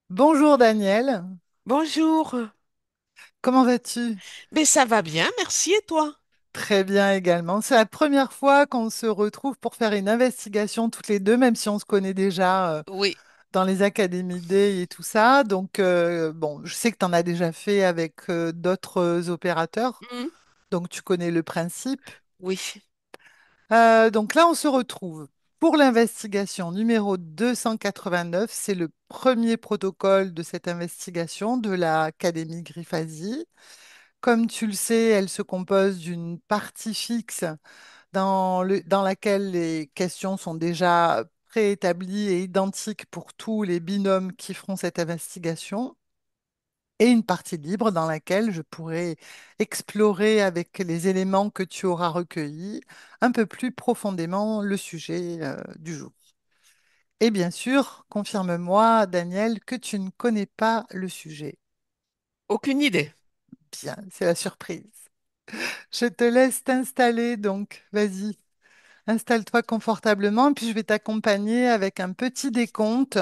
Bonjour Daniel, Bonjour. comment vas-tu? Mais ça va bien, merci. Et toi? Très bien également. C'est la première fois qu'on se retrouve pour faire une investigation toutes les deux, même si on se connaît déjà Oui. dans les académies Day et tout ça. Donc, bon, je sais que tu en as déjà fait avec d'autres opérateurs, Hmm. donc tu connais le principe. Oui. Donc là, on se retrouve pour l'investigation numéro 289. C'est le premier protocole de cette investigation de l'Académie Grifasi. Comme tu le sais, elle se compose d'une partie fixe dans laquelle les questions sont déjà préétablies et identiques pour tous les binômes qui feront cette investigation, et une partie libre dans laquelle je pourrai explorer avec les éléments que tu auras recueillis un peu plus profondément le sujet du jour. Et bien sûr, confirme-moi, Daniel, que tu ne connais pas le sujet. Aucune idée. Bien, c'est la surprise. Je te laisse t'installer, donc vas-y, installe-toi confortablement, puis je vais t'accompagner avec un petit décompte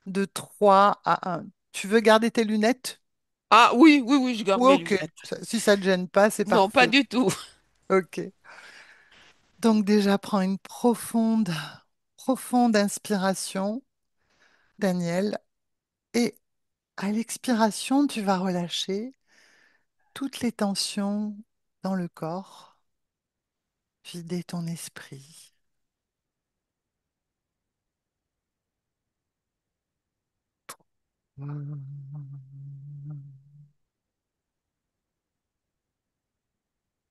de 3 à 1. Tu veux garder tes lunettes? Ah oui, oui, oui, je garde Oui, mes ok. lunettes. Si ça ne te gêne pas, c'est Non, pas parfait. du tout. Ok. Donc déjà, prends une profonde inspiration, Daniel, et à l'expiration, tu vas relâcher toutes les tensions dans le corps, vider ton esprit.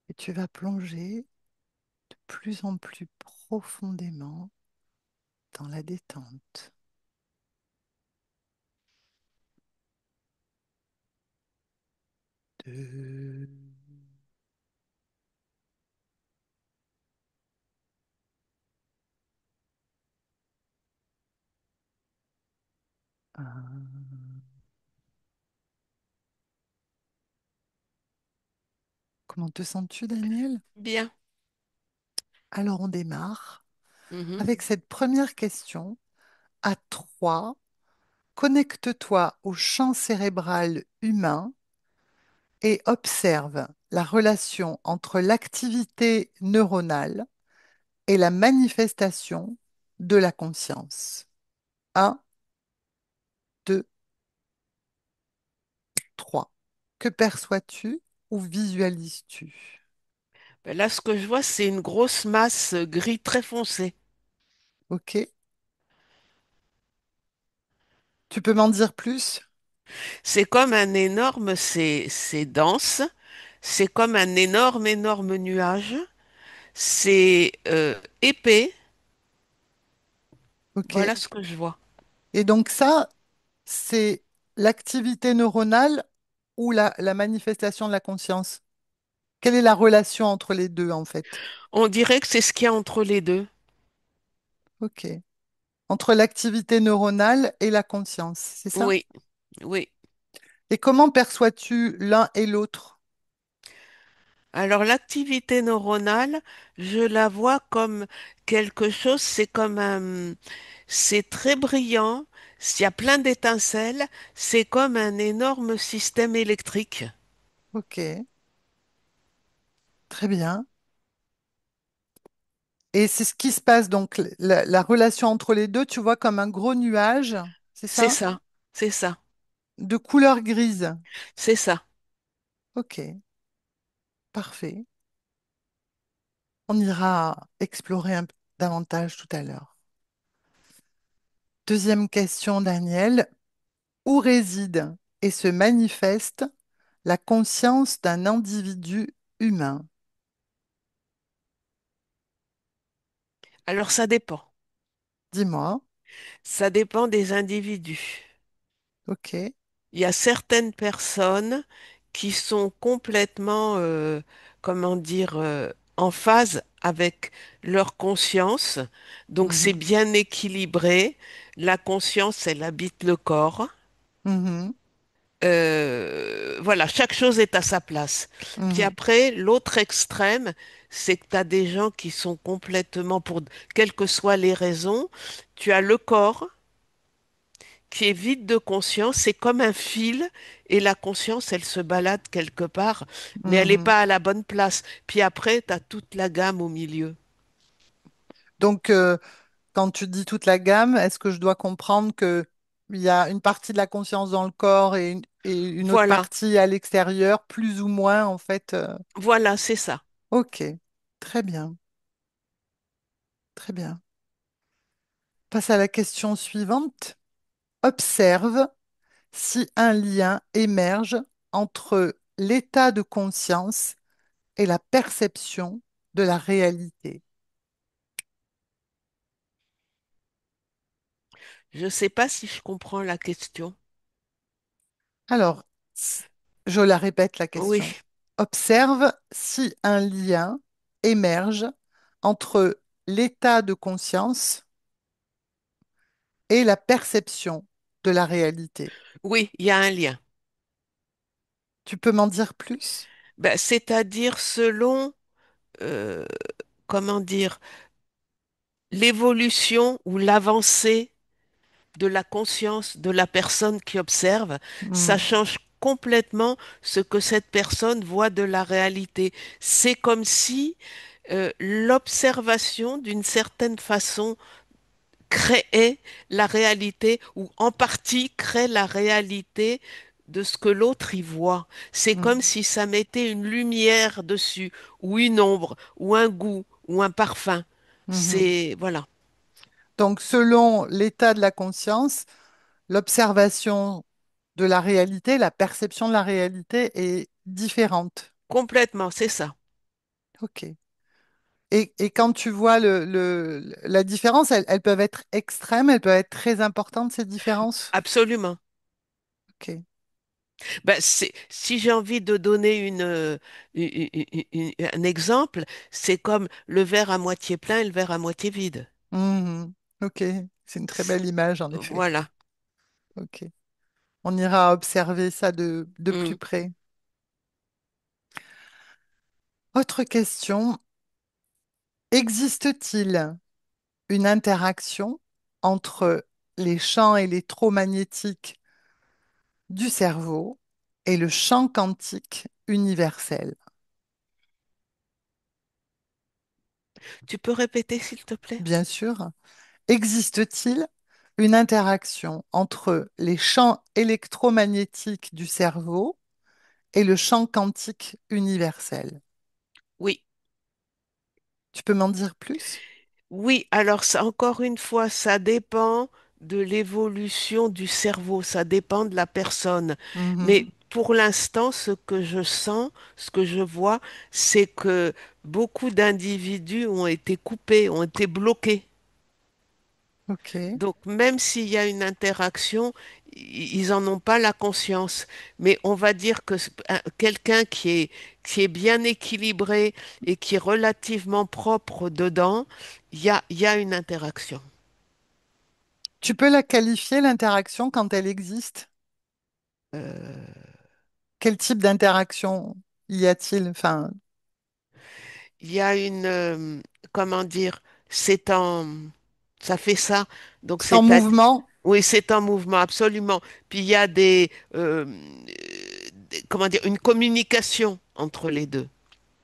Et tu vas plonger de plus en plus profondément dans la détente. Deux, un. Comment te sens-tu, Daniel? Bien. Alors on démarre Mhm. avec cette première question. À 3, connecte-toi au champ cérébral humain et observe la relation entre l'activité neuronale et la manifestation de la conscience. Un, 2, 3. Que perçois-tu ou visualises-tu? Ben là, ce que je vois, c'est une grosse masse gris très foncé. Ok. Tu peux m'en dire plus? C'est comme un énorme, c'est dense. C'est comme un énorme, énorme nuage. C'est épais. Ok. Voilà ce que je vois. Et donc ça, c'est l'activité neuronale ou la manifestation de la conscience? Quelle est la relation entre les deux, en fait? On dirait que c'est ce qu'il y a entre les deux. Ok. Entre l'activité neuronale et la conscience, c'est ça? Oui, oui. Et comment perçois-tu l'un et l'autre? Alors l'activité neuronale, je la vois comme quelque chose, c'est très brillant, s'il y a plein d'étincelles, c'est comme un énorme système électrique. Ok, très bien. Et c'est ce qui se passe, donc la relation entre les deux, tu vois comme un gros nuage, c'est C'est ça? ça, c'est ça, De couleur grise. c'est ça. Ok, parfait. On ira explorer davantage tout à l'heure. Deuxième question, Daniel. Où réside et se manifeste la conscience d'un individu humain? Alors ça dépend. Dis-moi. Ça dépend des individus. Ok. Il y a certaines personnes qui sont complètement, comment dire, en phase avec leur conscience. Donc c'est Mhm. bien équilibré. La conscience, elle habite le corps. Mhm. Voilà, chaque chose est à sa place. Puis Mhm. après, l'autre extrême, c'est que tu as des gens qui sont complètement, pour quelles que soient les raisons, tu as le corps qui est vide de conscience. C'est comme un fil et la conscience, elle se balade quelque part, mais elle n'est Mhm. pas à la bonne place. Puis après, tu as toute la gamme au milieu. Donc, quand tu dis toute la gamme, est-ce que je dois comprendre que il y a une partie de la conscience dans le corps et une autre Voilà, partie à l'extérieur, plus ou moins, en fait. voilà, c'est ça. Ok, très bien, très bien. Passe à la question suivante. Observe si un lien émerge entre l'état de conscience et la perception de la réalité. Je ne sais pas si je comprends la question. Alors, je la répète la Oui, question. Observe si un lien émerge entre l'état de conscience et la perception de la réalité. oui, il y a un lien. Tu peux m'en dire plus? Ben, c'est-à-dire selon, euh, comment dire, l'évolution ou l'avancée de la conscience de la personne qui observe, ça Hmm, change complètement ce que cette personne voit de la réalité. C'est comme si l'observation, d'une certaine façon, créait la réalité ou en partie crée la réalité de ce que l'autre y voit. C'est comme hmm, si ça mettait une lumière dessus, ou une ombre, ou un goût, ou un parfum. mhm. C'est, voilà, Donc, selon l'état de la conscience, l'observation de la réalité, la perception de la réalité est différente. complètement, c'est ça. OK. Et quand tu vois la différence, elles peuvent être extrêmes, elles peuvent être très importantes, ces différences. Absolument. OK. Ben, si j'ai envie de donner un exemple, c'est comme le verre à moitié plein et le verre à moitié vide. Mhm. OK. C'est une très C'est- belle image, en effet. Voilà. OK. On ira observer ça de plus Mm. près. Autre question. Existe-t-il une interaction entre les champs électromagnétiques du cerveau et le champ quantique universel? Tu peux répéter, s'il te plaît? Bien sûr. Existe-t-il une interaction entre les champs électromagnétiques du cerveau et le champ quantique universel? Oui. Tu peux m'en dire plus? Oui, alors ça, encore une fois, ça dépend de l'évolution du cerveau, ça dépend de la personne. Mais Mhm. pour l'instant, ce que je sens, ce que je vois, c'est que beaucoup d'individus ont été coupés, ont été bloqués. Ok. Donc, même s'il y a une interaction, ils n'en ont pas la conscience. Mais on va dire que quelqu'un qui est bien équilibré et qui est relativement propre dedans, il y a une interaction. Tu peux la qualifier, l'interaction, quand elle existe? Euh, Quel type d'interaction y a-t-il? Enfin, il y a une, comment dire, c'est en, ça fait ça. Donc, c'est en c'est à, mouvement? oui, c'est en mouvement, absolument. Puis il y a comment dire, une communication entre les deux.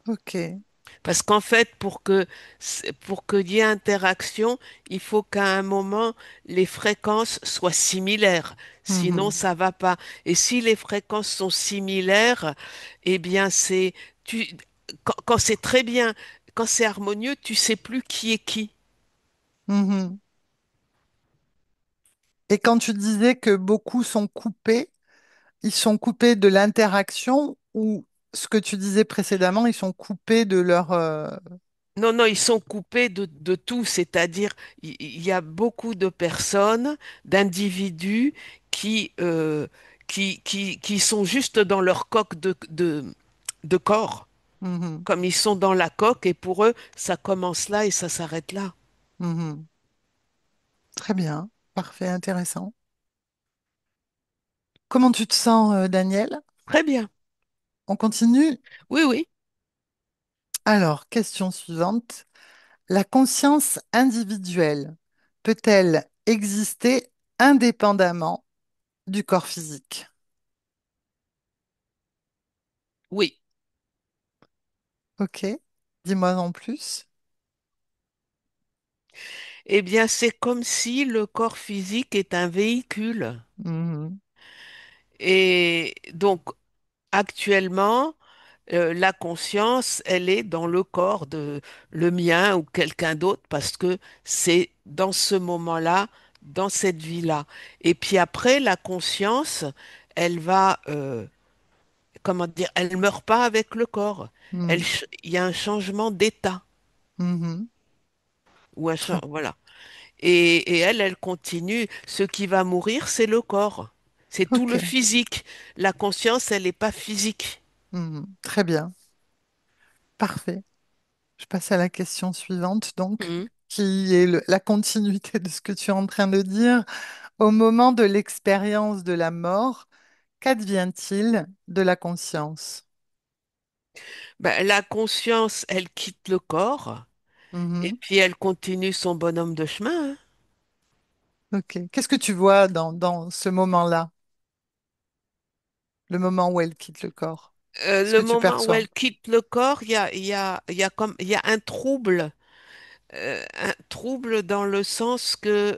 Ok. Parce qu'en fait, pour qu'il y ait interaction, il faut qu'à un moment, les fréquences soient similaires. Sinon, Mhm. ça va pas. Et si les fréquences sont similaires, eh bien, quand c'est très bien, quand c'est harmonieux, tu sais plus qui est qui. Mhm. Et quand tu disais que beaucoup sont coupés, ils sont coupés de l'interaction ou ce que tu disais précédemment, ils sont coupés de leur... Non, non, ils sont coupés de tout, c'est-à-dire il y a beaucoup de personnes, d'individus qui, qui sont juste dans leur coque de corps, Mhm. comme ils sont dans la coque, et pour eux, ça commence là et ça s'arrête là. Mhm. Très bien. Parfait, intéressant. Comment tu te sens, Daniel? Très bien. On continue? Oui, oui. Alors, question suivante. La conscience individuelle peut-elle exister indépendamment du corps physique. Oui. Ok, dis-moi en plus. Eh bien, c'est comme si le corps physique est un véhicule. Mhm, Et donc, actuellement, la conscience, elle est dans le corps de le mien ou quelqu'un d'autre parce que c'est dans ce moment-là, dans cette vie-là. Et puis après, la conscience, elle va, comment dire, elle meurt pas avec le corps. mhm, Il y a un changement d'état mhm. ou Très- voilà. Et elle, elle continue. Ce qui va mourir, c'est le corps. C'est tout Ok, le physique. La conscience, elle n'est pas physique. très bien, parfait. Je passe à la question suivante, donc, Mhm. qui est la continuité de ce que tu es en train de dire. Au moment de l'expérience de la mort, qu'advient-il de la conscience? Ben, la conscience, elle quitte le corps et Mhm. puis elle continue son bonhomme de chemin, hein. Ok. Qu'est-ce que tu vois dans ce moment-là, le moment où elle quitte le corps? Qu'est-ce que Le tu moment où perçois? elle quitte le corps, il y a un trouble dans le sens que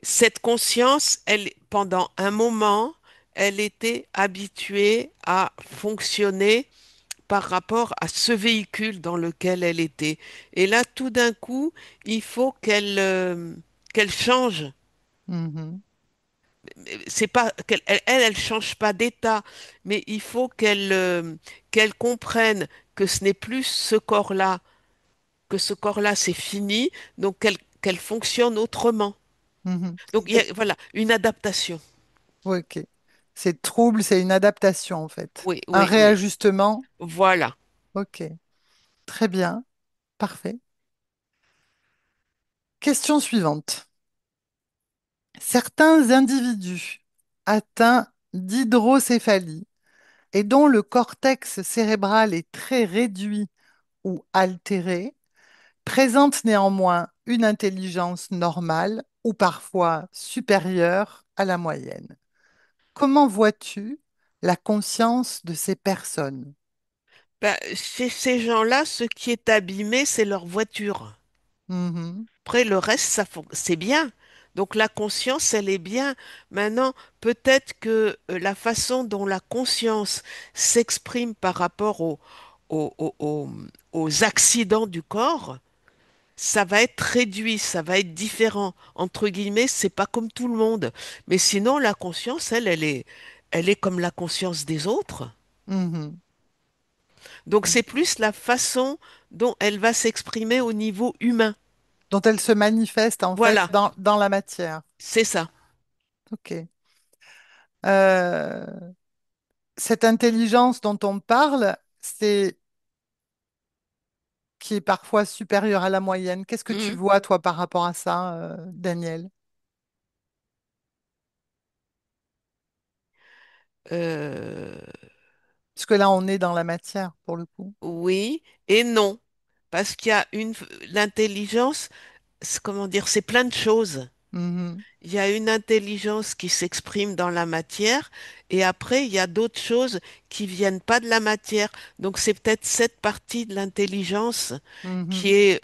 cette conscience, elle, pendant un moment, elle était habituée à fonctionner par rapport à ce véhicule dans lequel elle était. Et là, tout d'un coup, il faut qu'elle change. Mhm. C'est pas elle change pas d'état, mais il faut qu'elle comprenne que ce n'est plus ce corps-là, que ce corps-là c'est fini, donc qu'elle fonctionne autrement. Mhm. Donc il y a, Et, voilà, une adaptation. ok. C'est trouble, c'est une adaptation en fait. Oui, Un oui, oui. réajustement. Voilà. Ok. Très bien. Parfait. Question suivante. Certains individus atteints d'hydrocéphalie et dont le cortex cérébral est très réduit ou altéré présentent néanmoins une intelligence normale ou parfois supérieure à la moyenne. Comment vois-tu la conscience de ces personnes? Ben, chez ces gens-là, ce qui est abîmé, c'est leur voiture. Mhm, Après, le reste, c'est bien. Donc la conscience, elle est bien. Maintenant, peut-être que la façon dont la conscience s'exprime par rapport au- au- au- aux accidents du corps, ça va être réduit, ça va être différent. Entre guillemets, c'est pas comme tout le monde. Mais sinon, la conscience, elle est comme la conscience des autres. mhm. Donc c'est plus la façon dont elle va s'exprimer au niveau humain. Dont elle se manifeste en fait Voilà, dans la matière. c'est ça. Ok. Euh, cette intelligence dont on parle, c'est qui est parfois supérieure à la moyenne. Qu'est-ce que tu Mhm. vois, toi, par rapport à ça, Daniel? Euh, Parce que là, on est dans la matière, pour le coup. oui et non, parce qu'il y a l'intelligence, comment dire, c'est plein de choses. Mhm, Il y a une intelligence qui s'exprime dans la matière et après, il y a d'autres choses qui viennent pas de la matière. Donc, c'est peut-être cette partie de l'intelligence qui mhm. est,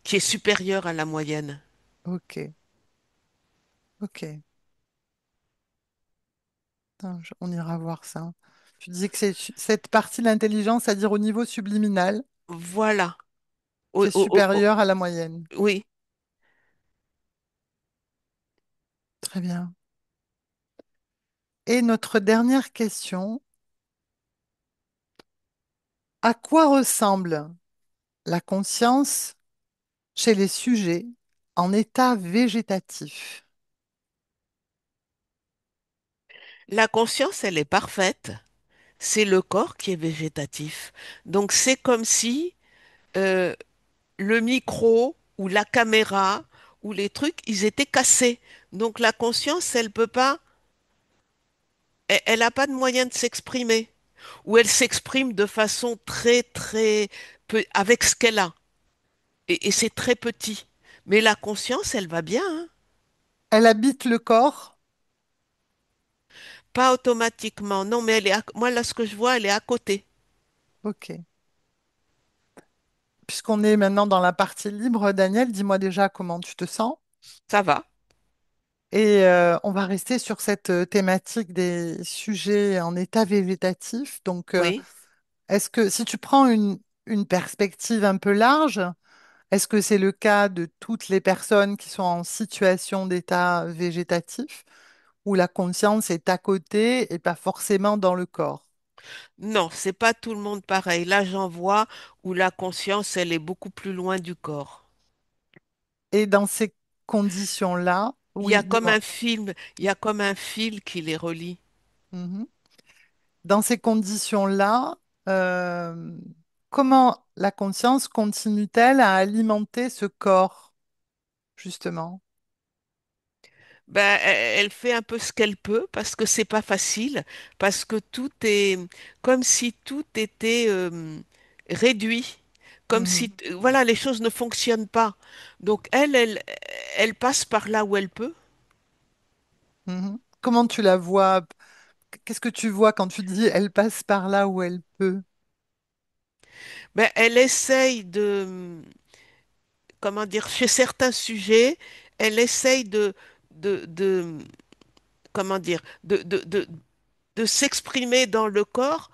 qui est supérieure à la moyenne. Ok, ok. Attends, on ira voir ça. Tu disais que c'est cette partie de l'intelligence, c'est-à-dire au niveau subliminal, Voilà. qui est supérieure à la moyenne. Oui. Très bien. Et notre dernière question, à quoi ressemble la conscience chez les sujets en état végétatif? La conscience, elle est parfaite. C'est le corps qui est végétatif. Donc, c'est comme si euh, le micro ou la caméra ou les trucs, ils étaient cassés. Donc la conscience, elle peut pas, elle n'a pas de moyen de s'exprimer. Ou elle s'exprime de façon très, très peu, avec ce qu'elle a. et c'est très petit. Mais la conscience, elle va bien, hein. Elle habite le corps. Pas automatiquement, non, mais moi là, ce que je vois, elle est à côté. Ok. Puisqu'on est maintenant dans la partie libre, Daniel, dis-moi déjà comment tu te sens. Ça va, Et on va rester sur cette thématique des sujets en état végétatif. Donc, oui. est-ce que si tu prends une perspective un peu large, est-ce que c'est le cas de toutes les personnes qui sont en situation d'état végétatif, où la conscience est à côté et pas forcément dans le corps? Non, c'est pas tout le monde pareil. Là, j'en vois où la conscience, elle est beaucoup plus loin du corps. Et dans ces conditions-là, Il y a oui, comme dis-moi. un film, il y a comme un fil qui les relie. Mhm. Dans ces conditions-là, euh, comment la conscience continue-t-elle à alimenter ce corps, justement? Ben, elle fait un peu ce qu'elle peut parce que c'est pas facile, parce que tout est comme si tout était réduit, comme si Mhm. voilà, les choses ne fonctionnent pas. Donc elle passe par là où elle peut. Mhm. Comment tu la vois? Qu'est-ce que tu vois quand tu dis elle passe par là où elle peut? Ben, elle essaye de comment dire, chez certains sujets, elle essaye de comment dire, de s'exprimer dans le corps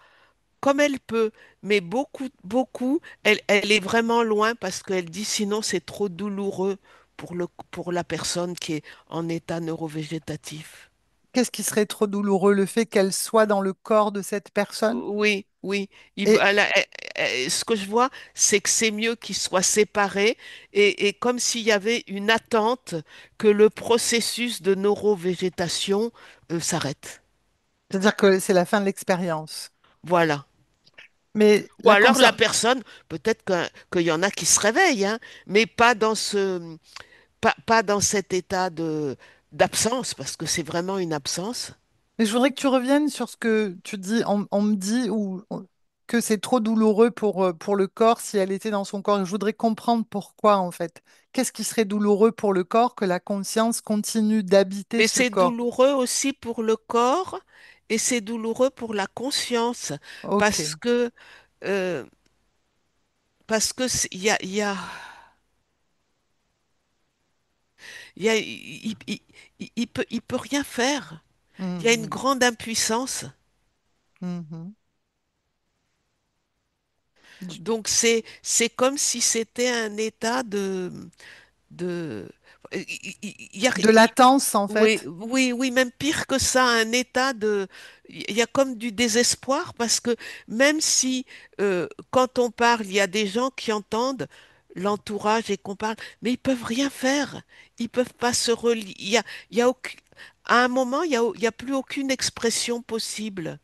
comme elle peut, mais beaucoup, elle est vraiment loin parce qu'elle dit sinon c'est trop douloureux pour la personne qui est en état neurovégétatif. Qu'est-ce qui serait trop douloureux? Le fait qu'elle soit dans le corps de cette personne? Oui, oui. Et Ce que je vois, c'est que c'est mieux qu'ils soient séparés et comme s'il y avait une attente que le processus de neurovégétation s'arrête. c'est-à-dire que c'est la fin de l'expérience. Voilà. Mais Ou la alors la conscience, personne, peut-être qu'il y en a qui se réveillent, hein, mais pas dans cet état d'absence, parce que c'est vraiment une absence. mais je voudrais que tu reviennes sur ce que tu dis. On me dit que c'est trop douloureux pour le corps si elle était dans son corps. Et je voudrais comprendre pourquoi, en fait. Qu'est-ce qui serait douloureux pour le corps que la conscience continue d'habiter Mais ce c'est corps? douloureux aussi pour le corps et c'est douloureux pour la conscience parce Ok. que, euh, il y a, il y a- il peut rien faire. Il y a une Mhm. grande impuissance. Mhm. Du- Donc c'est comme si c'était un état de il y a- De latence, en oui, fait. oui, même pire que ça, un état de il y a comme du désespoir parce que même si quand on parle, il y a des gens qui entendent l'entourage et qu'on parle, mais ils peuvent rien faire. Ils peuvent pas se relier. Il y a à un moment, il y a plus aucune expression possible.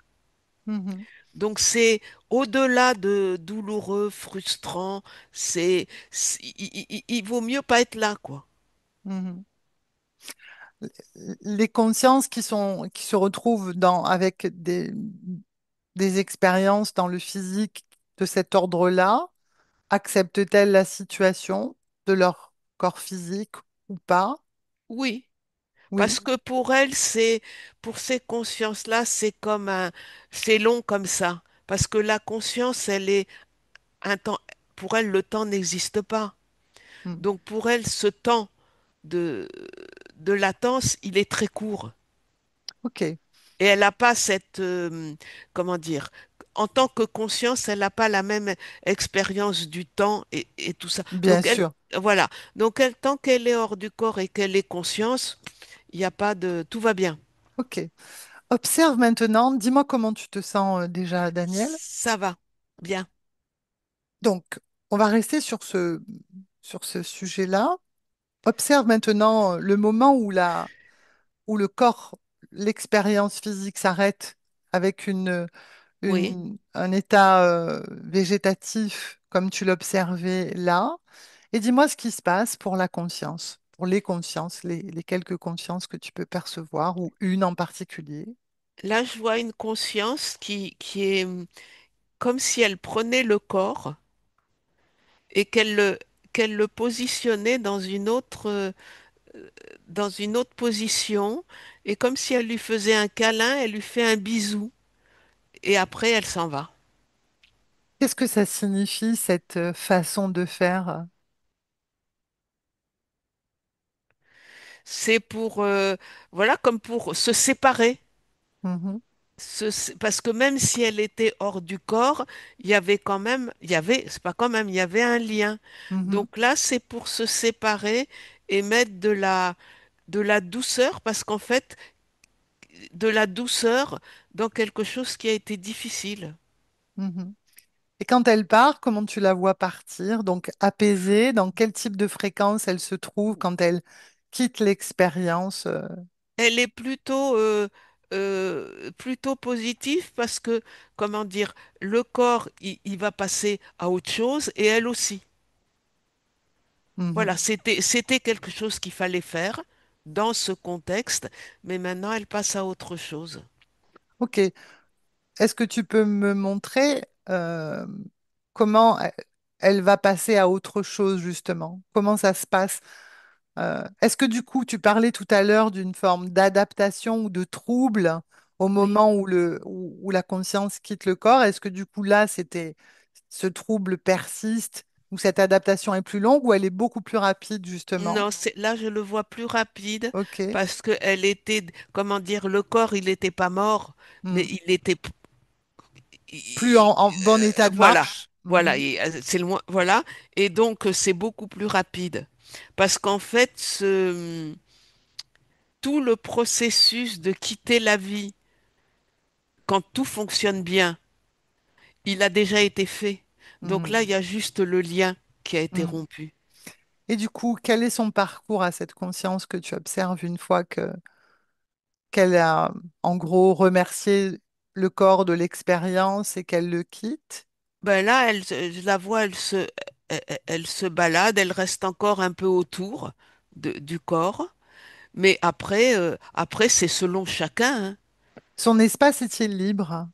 Mhm. Donc c'est au-delà de douloureux, frustrant, il vaut mieux pas être là, quoi. Mhm. Les consciences qui se retrouvent avec des expériences dans le physique de cet ordre-là, acceptent-elles la situation de leur corps physique ou pas? Oui. Oui. Parce que pour elle, pour ces consciences-là, c'est long comme ça. Parce que la conscience, elle est un temps, pour elle, le temps n'existe pas. Mm. Donc pour elle, ce temps de, de latence, il est très court. OK, Et elle n'a pas comment dire, en tant que conscience, elle n'a pas la même expérience du temps et tout ça. bien Donc elle, sûr. voilà. Donc elle, tant qu'elle est hors du corps et qu'elle est conscience, il n'y a pas de, tout va bien. OK. Observe maintenant, dis-moi comment tu te sens déjà, Daniel. Ça va. Bien. Donc, on va rester sur ce sujet-là. Observe maintenant le moment où le corps, l'expérience physique s'arrête avec Oui. un état végétatif comme tu l'observais là. Et dis-moi ce qui se passe pour la conscience, pour les consciences, les quelques consciences que tu peux percevoir, ou une en particulier. Là, je vois une conscience qui est comme si elle prenait le corps et qu'elle le positionnait dans une autre position, et comme si elle lui faisait un câlin, elle lui fait un bisou, et après elle s'en va. Qu'est-ce que ça signifie, cette façon de faire? C'est pour, voilà, comme pour se séparer. Mhm, Parce que même si elle était hors du corps, il y avait quand même, il y avait, c'est pas quand même, il y avait un lien. mhm, Donc là, c'est pour se séparer et mettre de la douceur, parce qu'en fait, de la douceur dans quelque chose qui a été difficile. mhm. Et quand elle part, comment tu la vois partir? Donc apaisée, dans quel type de fréquence elle se trouve quand elle quitte l'expérience? Elle est plutôt positive parce que, comment dire, le corps, il va passer à autre chose et elle aussi. Voilà, Mhm. c'était quelque chose qu'il fallait faire dans ce contexte, mais maintenant elle passe à autre chose. Ok. Est-ce que tu peux me montrer comment elle va passer à autre chose, justement? Comment ça se passe? Est-ce que du coup, tu parlais tout à l'heure d'une forme d'adaptation ou de trouble au Oui. moment où la conscience quitte le corps? Est-ce que du coup, là, ce trouble persiste, ou cette adaptation est plus longue, ou elle est beaucoup plus rapide, justement? Non, là je le vois plus rapide Ok. parce que elle était, comment dire, le corps, il n'était pas mort, mais Hmm. il était, Plus en bon état de voilà, marche? voilà, Mhm. c'est loin, voilà, et donc c'est beaucoup plus rapide parce qu'en fait, tout le processus de quitter la vie quand tout fonctionne bien, il a déjà été fait. Donc là, il Mhm. y a juste le lien qui a été Mhm. rompu. Et du coup, quel est son parcours à cette conscience que tu observes une fois qu'elle a, en gros, remercié le corps de l'expérience et qu'elle le quitte? Ben là, je la vois, elle se balade, elle reste encore un peu autour du corps, mais après c'est selon chacun, hein. Son espace est-il libre?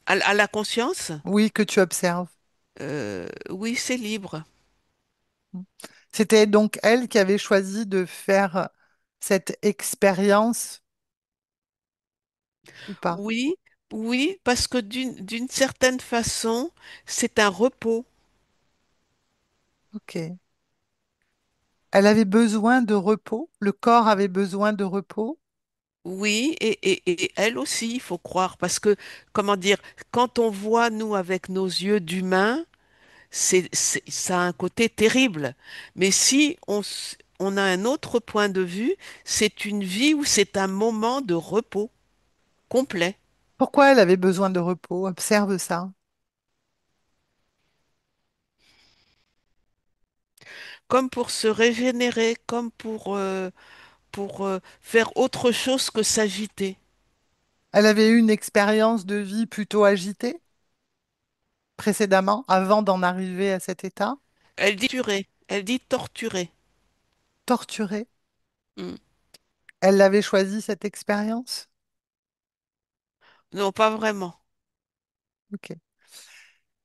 À la conscience, Oui, que tu observes. oui, c'est libre. C'était donc elle qui avait choisi de faire cette expérience ou pas? Oui, oui, parce que d'une certaine façon, c'est un repos. Ok. Elle avait besoin de repos, le corps avait besoin de repos. Oui, et elle aussi, il faut croire, parce que, comment dire, quand on voit, nous, avec nos yeux d'humain, ça a un côté terrible. Mais si on a un autre point de vue, c'est une vie où c'est un moment de repos complet, Pourquoi elle avait besoin de repos? Observe ça. comme pour se régénérer, comme pour faire autre chose que s'agiter. Elle avait eu une expérience de vie plutôt agitée précédemment, avant d'en arriver à cet état, Elle dit torturer. torturée. Hmm. Elle l'avait choisi, cette expérience? Non, pas vraiment. Ok.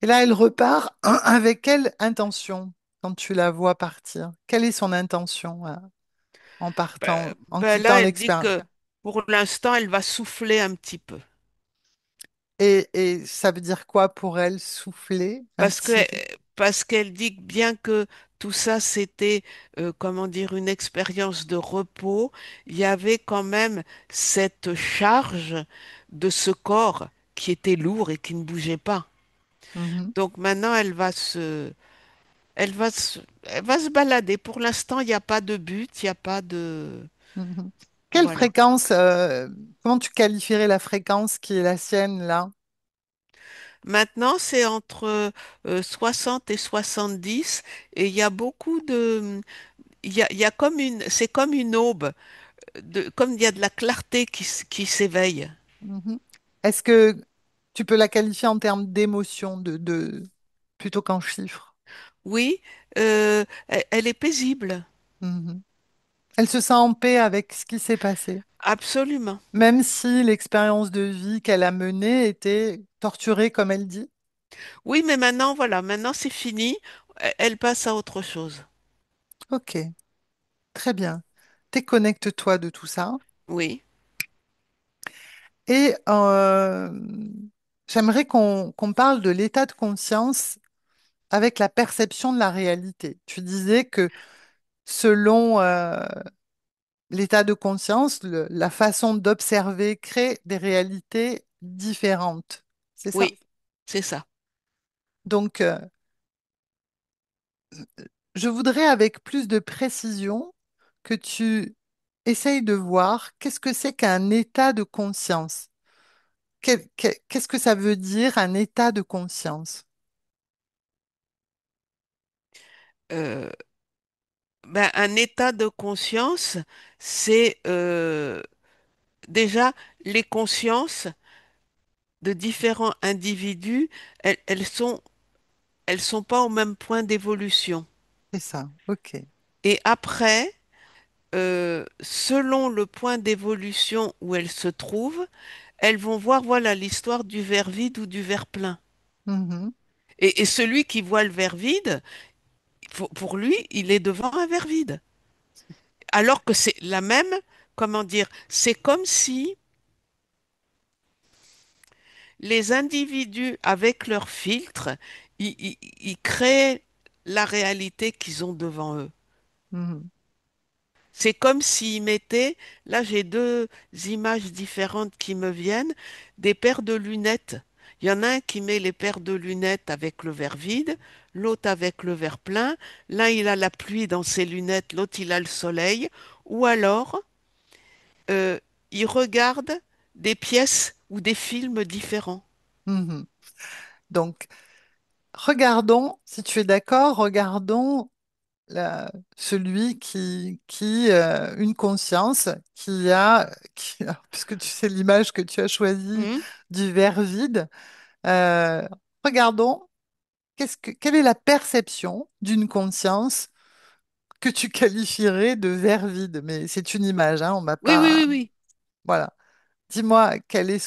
Et là, elle repart avec quelle intention quand tu la vois partir? Quelle est son intention en partant, en quittant Là, elle dit l'expérience? que pour l'instant, elle va souffler un petit peu. Et ça veut dire quoi pour elle, souffler un Parce que, petit peu? parce qu'elle dit que bien que tout ça, c'était, comment dire, une expérience de repos, il y avait quand même cette charge de ce corps qui était lourd et qui ne bougeait pas. Mhm, Donc maintenant, elle va se balader. Pour l'instant, il n'y a pas de but, il n'y a pas de, mhm. Quelle voilà. fréquence, comment tu qualifierais la fréquence qui est la sienne là? Maintenant, c'est entre 60 et 70 et il y a beaucoup de, il y a comme c'est comme une aube, comme il y a de la clarté qui s'éveille. Mhm. Est-ce que tu peux la qualifier en termes d'émotion, plutôt qu'en chiffres? Oui, elle est paisible, Mhm. Elle se sent en paix avec ce qui s'est passé, absolument. même si l'expérience de vie qu'elle a menée était torturée, comme elle dit. Oui, mais maintenant, voilà, maintenant c'est fini. elle passe à autre chose. Ok, très bien. Déconnecte-toi de tout ça. Oui, Et j'aimerais qu'on parle de l'état de conscience avec la perception de la réalité. Tu disais que selon l'état de conscience, la façon d'observer crée des réalités différentes. C'est ça? oui, c'est ça. Donc, je voudrais avec plus de précision que tu essayes de voir qu'est-ce que c'est qu'un état de conscience. Qu'est-ce que ça veut dire un état de conscience? Euh, ben, un état de conscience, c'est déjà les consciences de différents individus, elles sont pas au même point d'évolution. C'est ça, ok. Et après, selon le point d'évolution où elles se trouvent, elles vont voir, voilà, l'histoire du verre vide ou du verre plein. Mhm, Et celui qui voit le verre vide, pour lui, il est devant un verre vide. Alors que c'est la même, comment dire, c'est comme si les individus, avec leurs filtres, ils créent la réalité qu'ils ont devant eux. mhm, C'est comme s'ils mettaient, là j'ai deux images différentes qui me viennent, des paires de lunettes. Il y en a un qui met les paires de lunettes avec le verre vide, l'autre avec le verre plein. L'un il a la pluie dans ses lunettes, l'autre il a le soleil. Ou alors, euh, il regarde des pièces ou des films différents. mhm. Donc, regardons, si tu es d'accord, regardons celui une conscience, puisque tu sais l'image que tu as choisie Hmm. du verre vide, euh, regardons quelle est la perception d'une conscience que tu qualifierais de verre vide. Mais c'est une image, hein, on m'a Oui, oui, pas. oui, oui. Voilà. Dis-moi quelle est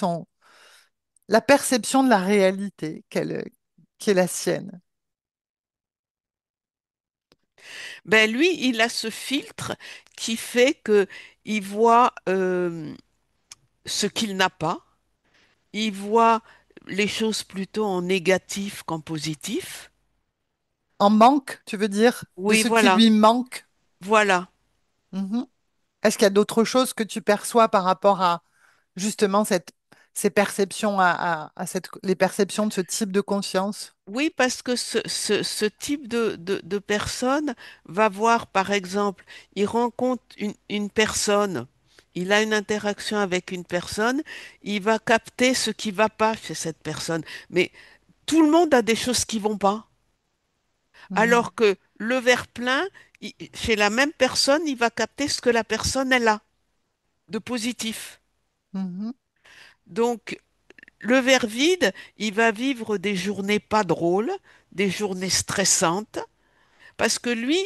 la perception de la réalité, qui est la sienne. Ben lui, il a ce filtre qui fait que il voit ce qu'il n'a pas. Il voit les choses plutôt en négatif qu'en positif. En manque, tu veux dire, de Oui, ce qui voilà, lui manque. voilà. Mhm. Est-ce qu'il y a d'autres choses que tu perçois par rapport à justement ces perceptions, les perceptions de ce type de conscience? Oui, parce que ce type de personne va voir, par exemple, il rencontre une personne, il a une interaction avec une personne, il va capter ce qui va pas chez cette personne. Mais tout le monde a des choses qui vont pas. Mhm. Alors que le verre plein, chez la même personne, il va capter ce que la personne elle a de positif. Mhm. Donc, le verre vide, il va vivre des journées pas drôles, des journées stressantes, parce que lui,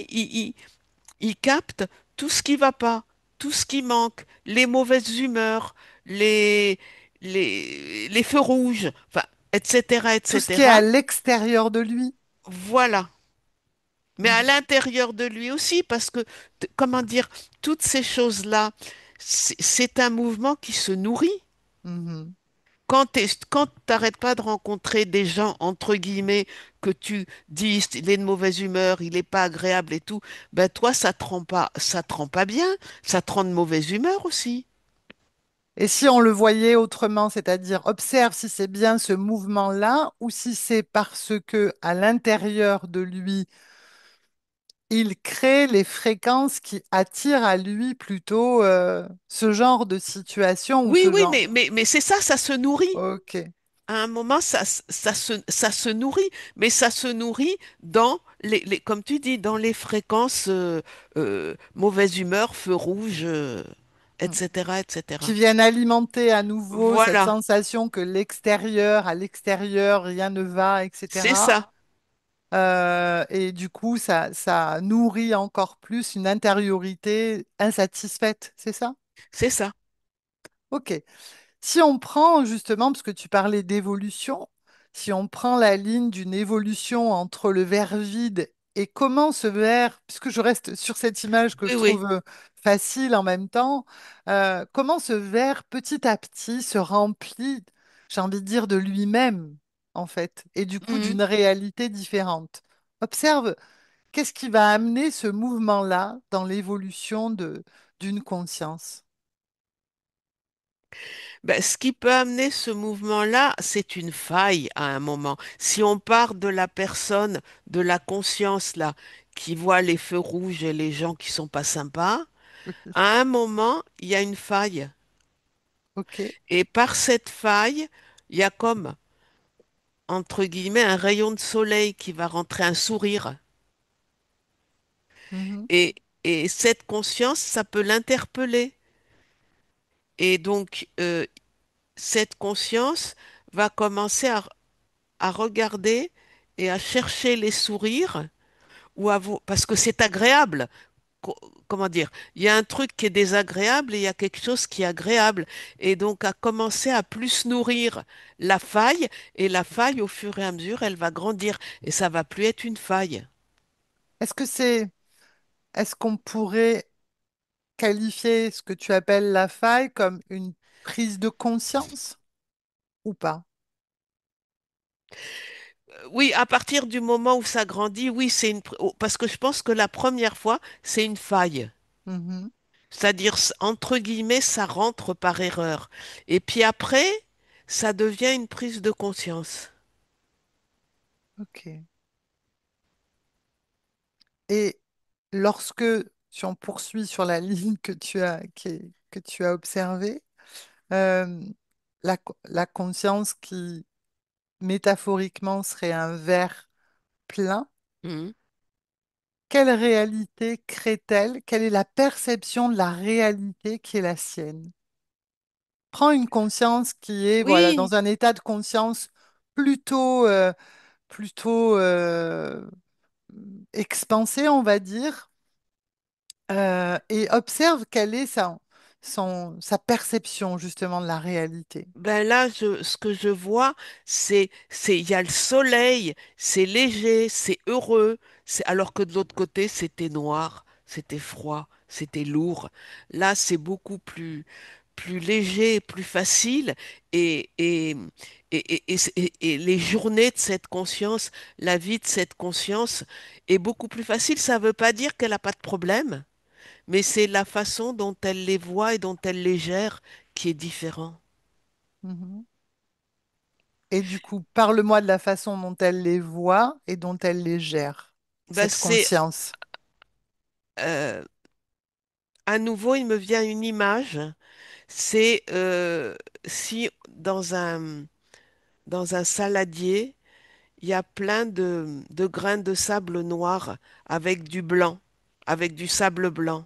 il capte tout ce qui va pas, tout ce qui manque, les mauvaises humeurs, les, les feux rouges, enfin, etc., Tout ce qui est à etc. l'extérieur de lui. Voilà. Mais à Mhm. l'intérieur de lui aussi, parce que, comment dire, toutes ces choses-là, c'est un mouvement qui se nourrit. Mhm. Quand t'arrêtes pas de rencontrer des gens, entre guillemets, que tu dis, il est de mauvaise humeur, il est pas agréable et tout, ben toi, ça te rend pas bien, ça te rend de mauvaise humeur aussi. Et si on le voyait autrement, c'est-à-dire observe si c'est bien ce mouvement-là ou si c'est parce que à l'intérieur de lui, il crée les fréquences qui attirent à lui plutôt ce genre de situation ou Oui, ce oui, genre. mais c'est ça, ça se nourrit. Ok. À un moment, ça se nourrit, mais ça se nourrit dans comme tu dis, dans les fréquences mauvaise humeur, feu rouge, Hmm. etc., Qui etc. viennent alimenter à nouveau cette Voilà, sensation que à l'extérieur, rien ne va, c'est etc. ça, Et du coup, ça nourrit encore plus une intériorité insatisfaite, c'est ça? c'est ça. Ok. Si on prend justement, parce que tu parlais d'évolution, si on prend la ligne d'une évolution entre le verre vide et comment ce verre, puisque je reste sur cette image que Oui, je oui. trouve facile en même temps, comment ce verre petit à petit se remplit, j'ai envie de dire, de lui-même, en fait, et du coup Mhm. d'une réalité différente. Observe, qu'est-ce qui va amener ce mouvement-là dans l'évolution d'une conscience? Ben, ce qui peut amener ce mouvement-là, c'est une faille à un moment. Si on part de la personne, de la conscience là, qui voit les feux rouges et les gens qui sont pas sympas, à un moment, il y a une faille. Ok. Et par cette faille, il y a comme, entre guillemets, un rayon de soleil qui va rentrer, un sourire. Mhm. Et, et cette conscience, ça peut l'interpeller. Et donc, cette conscience va commencer à regarder et à chercher les sourires ou parce que c'est agréable. Co- Comment dire? Il y a un truc qui est désagréable et il y a quelque chose qui est agréable. Et donc à commencer à plus nourrir la faille et la faille au fur et à mesure, elle va grandir et ça va plus être une faille. Est-ce que est-ce qu'on pourrait qualifier ce que tu appelles la faille comme une prise de conscience ou pas? Oui, à partir du moment où ça grandit, oui, parce que je pense que la première fois, c'est une faille. Mhm. C'est-à-dire, entre guillemets, ça rentre par erreur. Et puis après, ça devient une prise de conscience. Ok. Et lorsque, si on poursuit sur la ligne que tu as observée, euh, la conscience qui métaphoriquement serait un verre plein, Mhm. quelle réalité crée-t-elle? Quelle est la perception de la réalité qui est la sienne? Prends une conscience qui est voilà, Oui, dans un état de conscience plutôt, plutôt expansé, on va dire, et observe quelle est sa perception justement de la réalité. ben là, ce que je vois, il y a le soleil, c'est léger, c'est heureux, alors que de l'autre côté, c'était noir, c'était froid, c'était lourd. Là, c'est beaucoup plus léger, plus facile, et, et, et les journées de cette conscience, la vie de cette conscience est beaucoup plus facile. Ça ne veut pas dire qu'elle n'a pas de problème, mais c'est la façon dont elle les voit et dont elle les gère qui est différent. Mhm. Et du coup, parle-moi de la façon dont elle les voit et dont elle les gère, Ben cette conscience. euh, à nouveau, il me vient une image. C'est si dans un saladier, il y a plein de grains de sable noir avec du blanc, avec du sable blanc.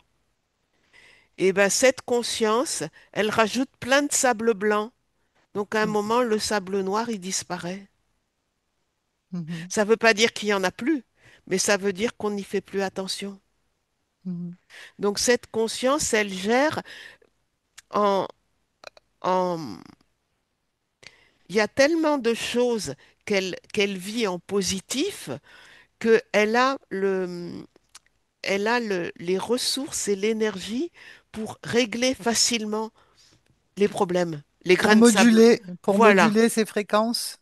Et ben cette conscience, elle rajoute plein de sable blanc. Donc à un Mhm. moment, le sable noir, il disparaît. Mhm. Ça ne veut pas dire qu'il n'y en a plus, mais ça veut dire qu'on n'y fait plus attention. Mhm. Donc cette conscience, elle gère en, en... Il y a tellement de choses qu'elle vit en positif qu'elle a les ressources et l'énergie pour régler facilement les problèmes, les grains de sable. Pour Voilà. moduler ses fréquences,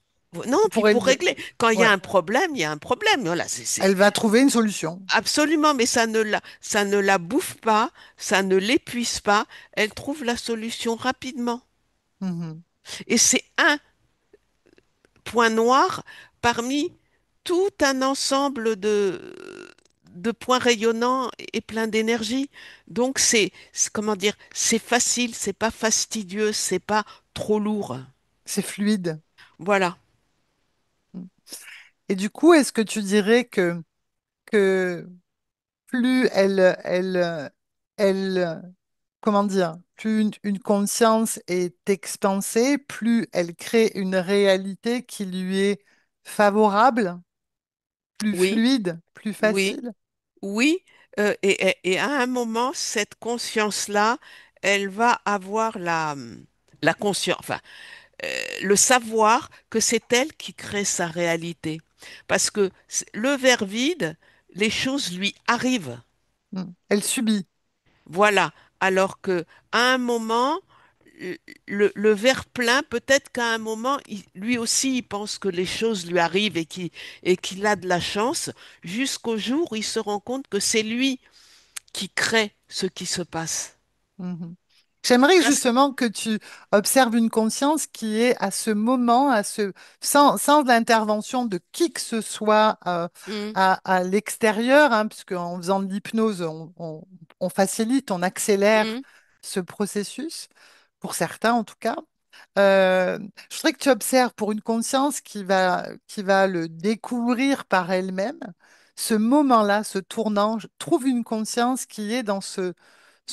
Non, puis pour pour élever. régler, quand il y a Ouais. un problème, il y a un problème. Voilà, Elle va trouver une solution. absolument, mais ça ne la bouffe pas, ça ne l'épuise pas. Elle trouve la solution rapidement. Mhm. Et c'est un point noir parmi tout un ensemble de points rayonnants et pleins d'énergie. Donc comment dire, c'est facile, c'est pas fastidieux, c'est pas trop lourd. C'est fluide. Voilà. Et du coup, est-ce que tu dirais que plus comment dire, plus une conscience est expansée, plus elle crée une réalité qui lui est favorable, plus Oui, fluide, plus oui, facile? oui. Et à un moment, cette conscience-là, elle va avoir la conscience. Enfin, le savoir que c'est elle qui crée sa réalité. Parce que le verre vide, les choses lui arrivent. Elle subit. Voilà. Alors que à un moment, le, le verre plein, peut-être qu'à un moment, lui aussi, il pense que les choses lui arrivent et qu'il a de la chance, jusqu'au jour où il se rend compte que c'est lui qui crée ce qui se passe. Mhm. J'aimerais Ça, justement que tu observes une conscience qui est à ce moment, sans l'intervention de qui que ce soit mm, à l'extérieur, hein, puisque en faisant de l'hypnose, on facilite, on accélère mm. ce processus, pour certains en tout cas. Je voudrais que tu observes pour une conscience qui va le découvrir par elle-même, ce moment-là, ce tournant. Trouve une conscience qui est dans ce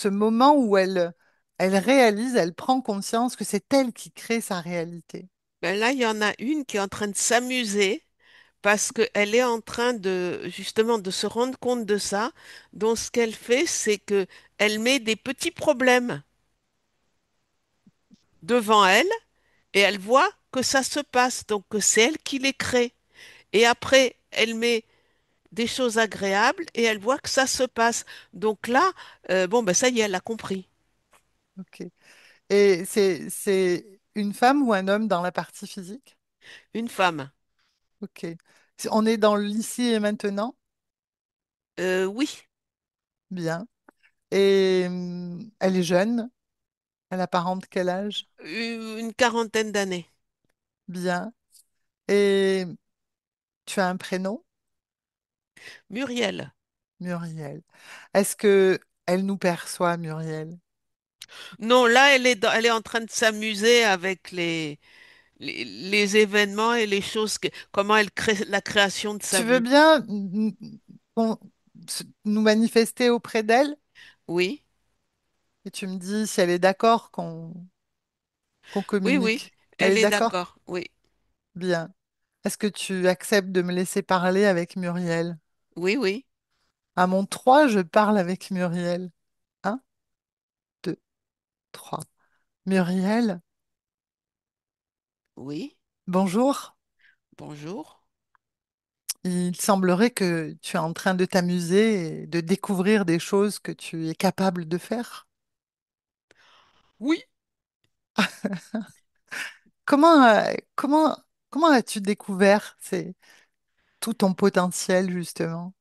moment où elle réalise, elle prend conscience que c'est elle qui crée sa réalité. Ben là, il y en a une qui est en train de s'amuser parce qu'elle est en train de justement de se rendre compte de ça. Donc, ce qu'elle fait, c'est que elle met des petits problèmes devant elle et elle voit que ça se passe, donc que c'est elle qui les crée. Et après, elle met des choses agréables et elle voit que ça se passe. Donc là, bon, ben ça y est, elle a compris. Ok. Et c'est une femme ou un homme dans la partie physique? Une femme. Ok. On est dans l'ici et maintenant? Oui, Bien. Et elle est jeune? Elle apparente quel âge? une quarantaine d'années. Bien. Et tu as un prénom? Muriel. Muriel. Est-ce que elle nous perçoit, Muriel? Non, là, elle est en train de s'amuser avec les événements et les choses, comment elle crée la création de sa Tu veux vie. bien qu'on- nous manifester auprès d'elle Oui, et tu me dis si elle est d'accord qu'on oui, oui, communique. Elle elle est est d'accord? d'accord. Oui, Bien. Est-ce que tu acceptes de me laisser parler avec Muriel? oui, oui, À mon 3, je parle avec Muriel. Un, 2, 3. Muriel, oui. bonjour. Bonjour. Il semblerait que tu es en train de t'amuser et de découvrir des choses que tu es capable de faire. Oui. Comment, comment as-tu découvert tout ton potentiel, justement,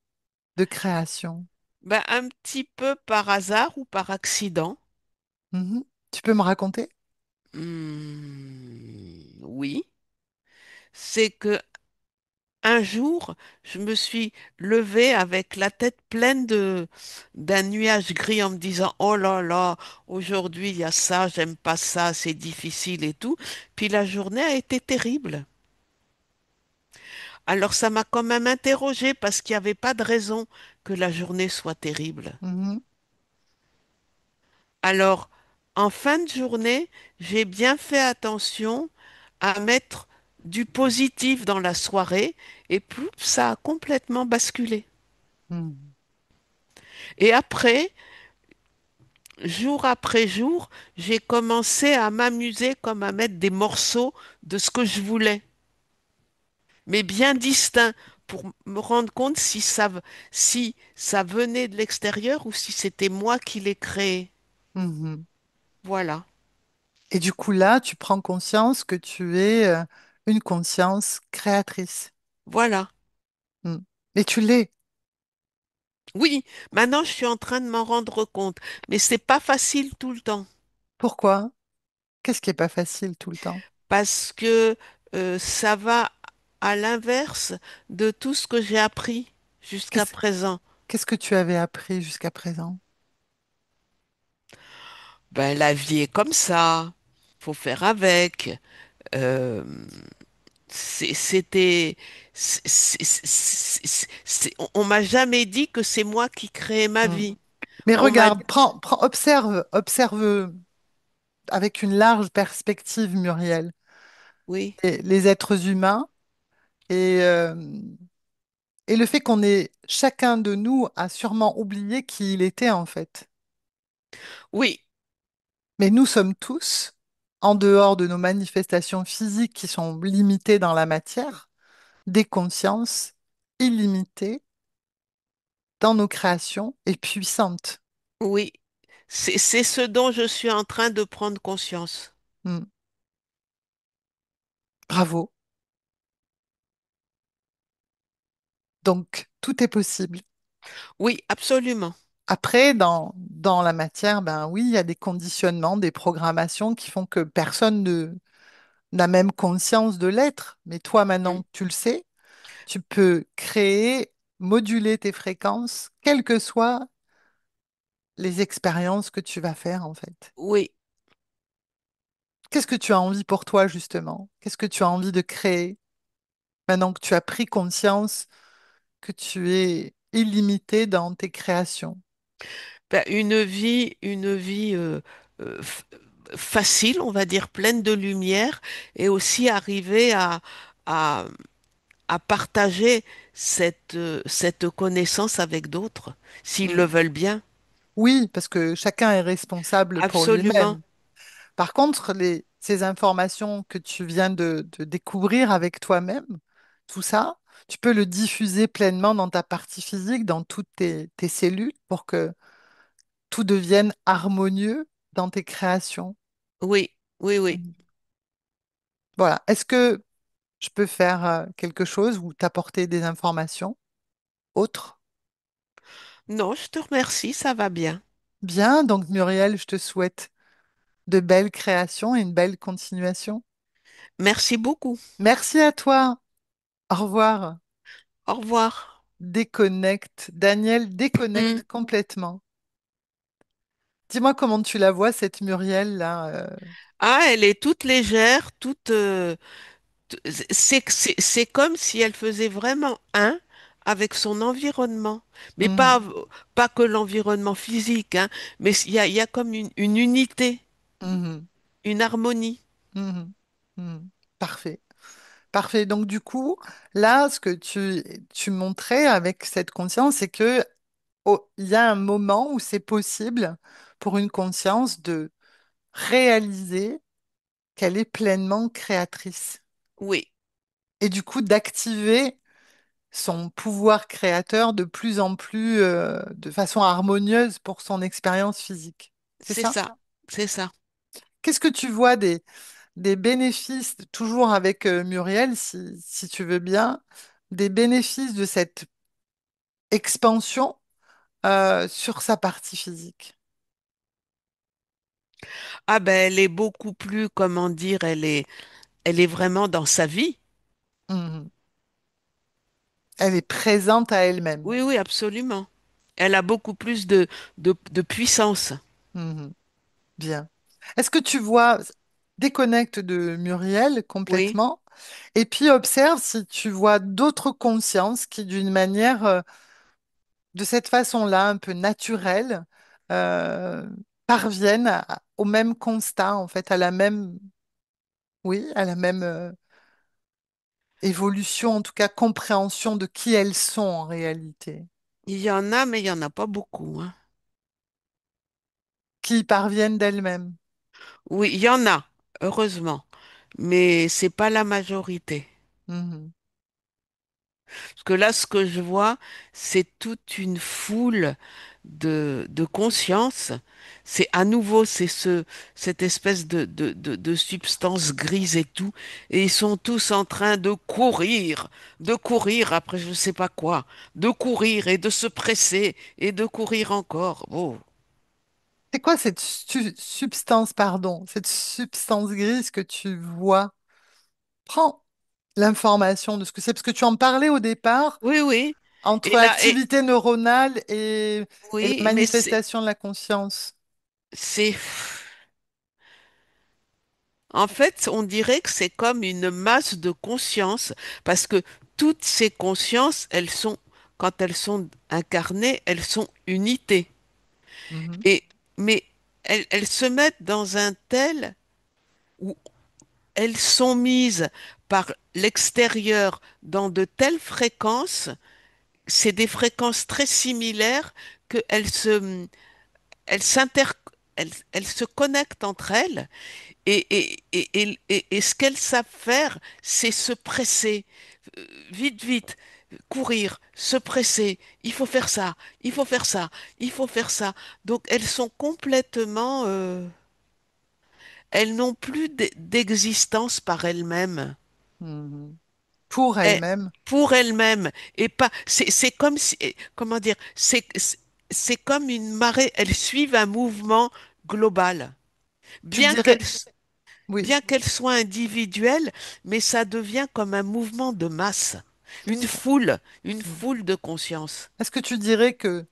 de création? Ben, un petit peu par hasard ou par accident. Mhm. Tu peux me raconter? Oui. C'est que un jour, je me suis levée avec la tête pleine d'un nuage gris en me disant, oh là là, aujourd'hui il y a ça, j'aime pas ça, c'est difficile et tout. Puis la journée a été terrible. Alors ça m'a quand même interrogée parce qu'il n'y avait pas de raison que la journée soit terrible. Mhm. Alors, en fin de journée, j'ai bien fait attention à mettre du positif dans la soirée et plus ça a complètement basculé. Mhm. Et après, jour après jour, j'ai commencé à m'amuser comme à mettre des morceaux de ce que je voulais, mais bien distincts pour me rendre compte si ça venait de l'extérieur ou si c'était moi qui l'ai créé. Mhm. Voilà, Et du coup, là, tu prends conscience que tu es une conscience créatrice. voilà. Mhm. Et tu l'es. Oui, maintenant je suis en train de m'en rendre compte, mais c'est pas facile tout le temps Pourquoi? Qu'est-ce qui n'est pas facile tout le temps? parce que ça va à l'inverse de tout ce que j'ai appris jusqu'à Qu'est-ce, présent. qu'est-ce que tu avais appris jusqu'à présent? Ben, la vie est comme ça, faut faire avec. Euh, c'était, on m'a jamais dit que c'est moi qui créais ma Mhm. vie. Mais On m'a dit, regarde, observe avec une large perspective, Muriel, oui, les êtres humains et, euh, et le fait qu'on ait chacun de nous a sûrement oublié qui il était en fait. oui, Mais nous sommes tous. en dehors de nos manifestations physiques qui sont limitées dans la matière, des consciences illimitées dans nos créations et puissantes. Oui, c'est ce dont je suis en train de prendre conscience. Hmm. Bravo. Donc, tout est possible. Oui, absolument. Après, dans la matière, ben oui, il y a des conditionnements, des programmations qui font que personne ne n'a même conscience de l'être. Mais toi, Mm. maintenant, tu le sais, tu peux créer, moduler tes fréquences, quelles que soient les expériences que tu vas faire, en fait. Oui. Qu'est-ce que tu as envie pour toi, justement? Qu'est-ce que tu as envie de créer maintenant que tu as pris conscience que tu es illimité dans tes créations? Ben, une vie facile, on va dire, pleine de lumière, et aussi arriver à, à partager cette connaissance avec d'autres, s'ils le Mm. veulent bien. Oui, parce que chacun est responsable pour Absolument. lui-même. Par contre, ces informations que tu viens de découvrir avec toi-même, tout ça, tu peux le diffuser pleinement dans ta partie physique, dans toutes tes cellules, pour que tout devienne harmonieux dans tes créations. Oui, oui, oui. Mhm. Voilà. Est-ce que je peux faire quelque chose ou t'apporter des informations autres? Non, je te remercie, ça va bien. Bien, donc Muriel, je te souhaite de belles créations et une belle continuation. Merci beaucoup. Merci à toi. Au revoir. Au revoir. Déconnecte. Daniel, Hmm. déconnecte complètement. Dis-moi comment tu la vois, cette Muriel là. Ah, elle est toute légère, toute, c'est comme si elle faisait vraiment un avec son environnement. Mais pas, Mhm, pas que l'environnement physique, hein, mais il y a comme une unité, mhm, une harmonie. mhm, mhm. Parfait. Parfait. Donc du coup, là, ce que tu montrais avec cette conscience, c'est que il y a un moment où c'est possible pour une conscience de réaliser qu'elle est pleinement créatrice. Oui, Et du coup, d'activer son pouvoir créateur de plus en plus de façon harmonieuse pour son expérience physique. C'est c'est ça? ça, c'est ça. Qu'est-ce que tu vois des bénéfices, toujours avec Muriel, si tu veux bien, des bénéfices de cette expansion sur sa partie physique? Ah ben, elle est beaucoup plus, comment dire, elle est vraiment dans sa vie. Mhm. Elle est présente à elle-même. Oui, oui, absolument. Elle a beaucoup plus de puissance. Mhm. Bien. Est-ce que tu vois, déconnecte de Muriel Oui. complètement et puis observe si tu vois d'autres consciences qui, d'une manière, de cette façon-là, un peu naturelle, euh, parviennent au même constat, en fait, à la même, oui, à la même évolution, en tout cas compréhension de qui elles sont en réalité, Il y en a, mais il y en a pas beaucoup, hein. qui y parviennent d'elles-mêmes. Oui, il y en a, heureusement, mais c'est pas la majorité. Mhm. Parce que là, ce que je vois, c'est toute une foule de conscience. C'est à nouveau, cette espèce de substance grise et tout. Et ils sont tous en train de courir après je ne sais pas quoi, de courir et de se presser et de courir encore. Oh. C'est quoi cette substance, pardon, cette substance grise que tu vois? Prends l'information de ce que c'est, parce que tu en parlais au départ, Oui, oui. entre Et là, activité neuronale et la oui, mais manifestation de la conscience. c'est, en fait, on dirait que c'est comme une masse de conscience, parce que toutes ces consciences, quand elles sont incarnées, elles sont unités. Mhm, Et, mais elles se mettent dans un tel où elles sont mises par l'extérieur dans de telles fréquences, c'est des fréquences très similaires qu'elles se, elles s'inter, elles se connectent entre elles et ce qu'elles savent faire, c'est se presser. Vite, vite, courir, se presser. Il faut faire ça, il faut faire ça, il faut faire ça. Donc elles sont complètement, elles n'ont plus d'existence par elles-mêmes. Mhm. Pour Et- elle-même. pour elles-mêmes et pas c'est comme si comment dire c'est comme une marée, elles suivent un mouvement global Tu bien dirais, oui. bien qu'elles soient individuelles, mais ça devient comme un mouvement de masse, une Mm. foule de conscience. Est-ce que tu dirais que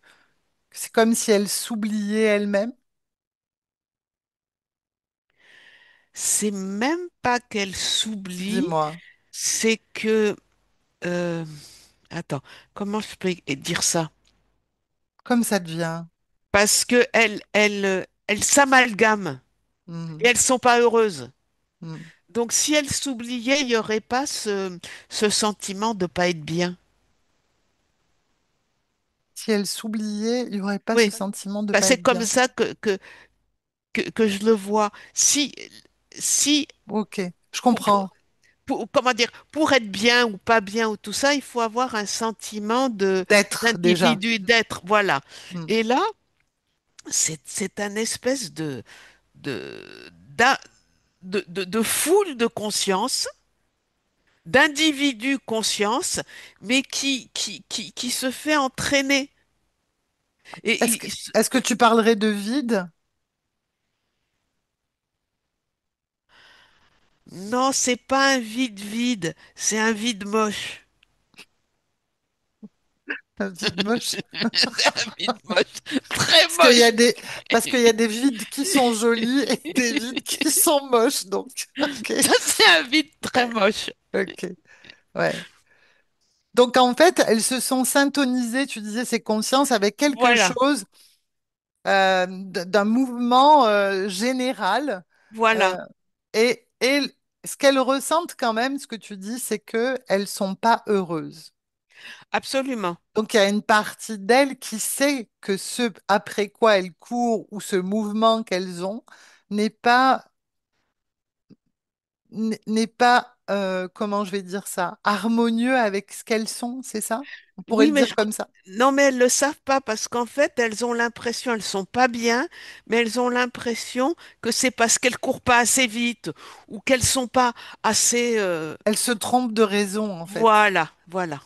c'est comme si elle s'oubliait elle-même? C'est même pas qu'elles s'oublient, Dis-moi, c'est que euh, attends, comment je peux dire ça? comme ça devient. Parce que elles s'amalgament et Mhm. elles sont pas heureuses. Mhm. Donc, si elle s'oubliait, il n'y aurait pas ce sentiment de pas être bien. Si elle s'oubliait, il n'y aurait pas ce Oui, sentiment de bah, pas c'est être comme bien. ça que je le vois. Si Ok, je pour, pour- comprends. comment dire, pour être bien ou pas bien ou tout ça, il faut avoir un sentiment D'être déjà. d'individu, d'être, voilà. Mm. Et là, c'est un espèce de, d'in- de foule de conscience, d'individu conscience, mais qui se fait entraîner. Et Est-ce que, est-ce que tu parlerais de vide? non, c'est pas un vide vide, c'est un vide moche. Un vide moche? C'est un vide moche, très Parce qu'il y a moche. des, parce qu'il y a des vides qui sont jolis et des vides qui sont moches, donc. Ok, Ça, c'est un vide très moche. ok, ouais. Donc en fait, elles se sont syntonisées, tu disais, ces consciences avec quelque Voilà, chose d'un mouvement général. euh, voilà, et ce qu'elles ressentent quand même, ce que tu dis, c'est qu'elles sont pas heureuses. absolument. Donc il y a une partie d'elles qui sait que ce après quoi elles courent ou ce mouvement qu'elles ont n'est pas, n'est pas, comment je vais dire ça, harmonieux avec ce qu'elles sont, c'est ça? On pourrait Oui, le dire comme ça. non, mais elles le savent pas parce qu'en fait, elles ont l'impression, elles sont pas bien, mais elles ont l'impression que c'est parce qu'elles courent pas assez vite ou qu'elles sont pas assez, Elles se trompent de raison, en fait. voilà, voilà.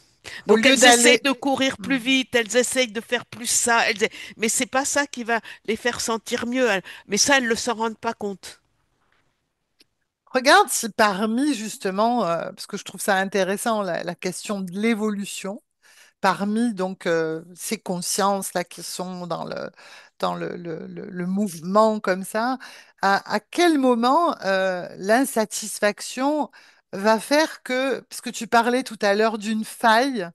Au Donc lieu elles essayent d'aller... de courir Hmm. plus vite, elles essayent de faire plus ça, mais c'est pas ça qui va les faire sentir mieux. Mais ça, elles ne s'en rendent pas compte. Regarde si parmi, justement, parce que je trouve ça intéressant, la question de l'évolution, parmi donc ces consciences-là qui sont dans le mouvement comme ça, à quel moment l'insatisfaction va faire que, parce que tu parlais tout à l'heure d'une faille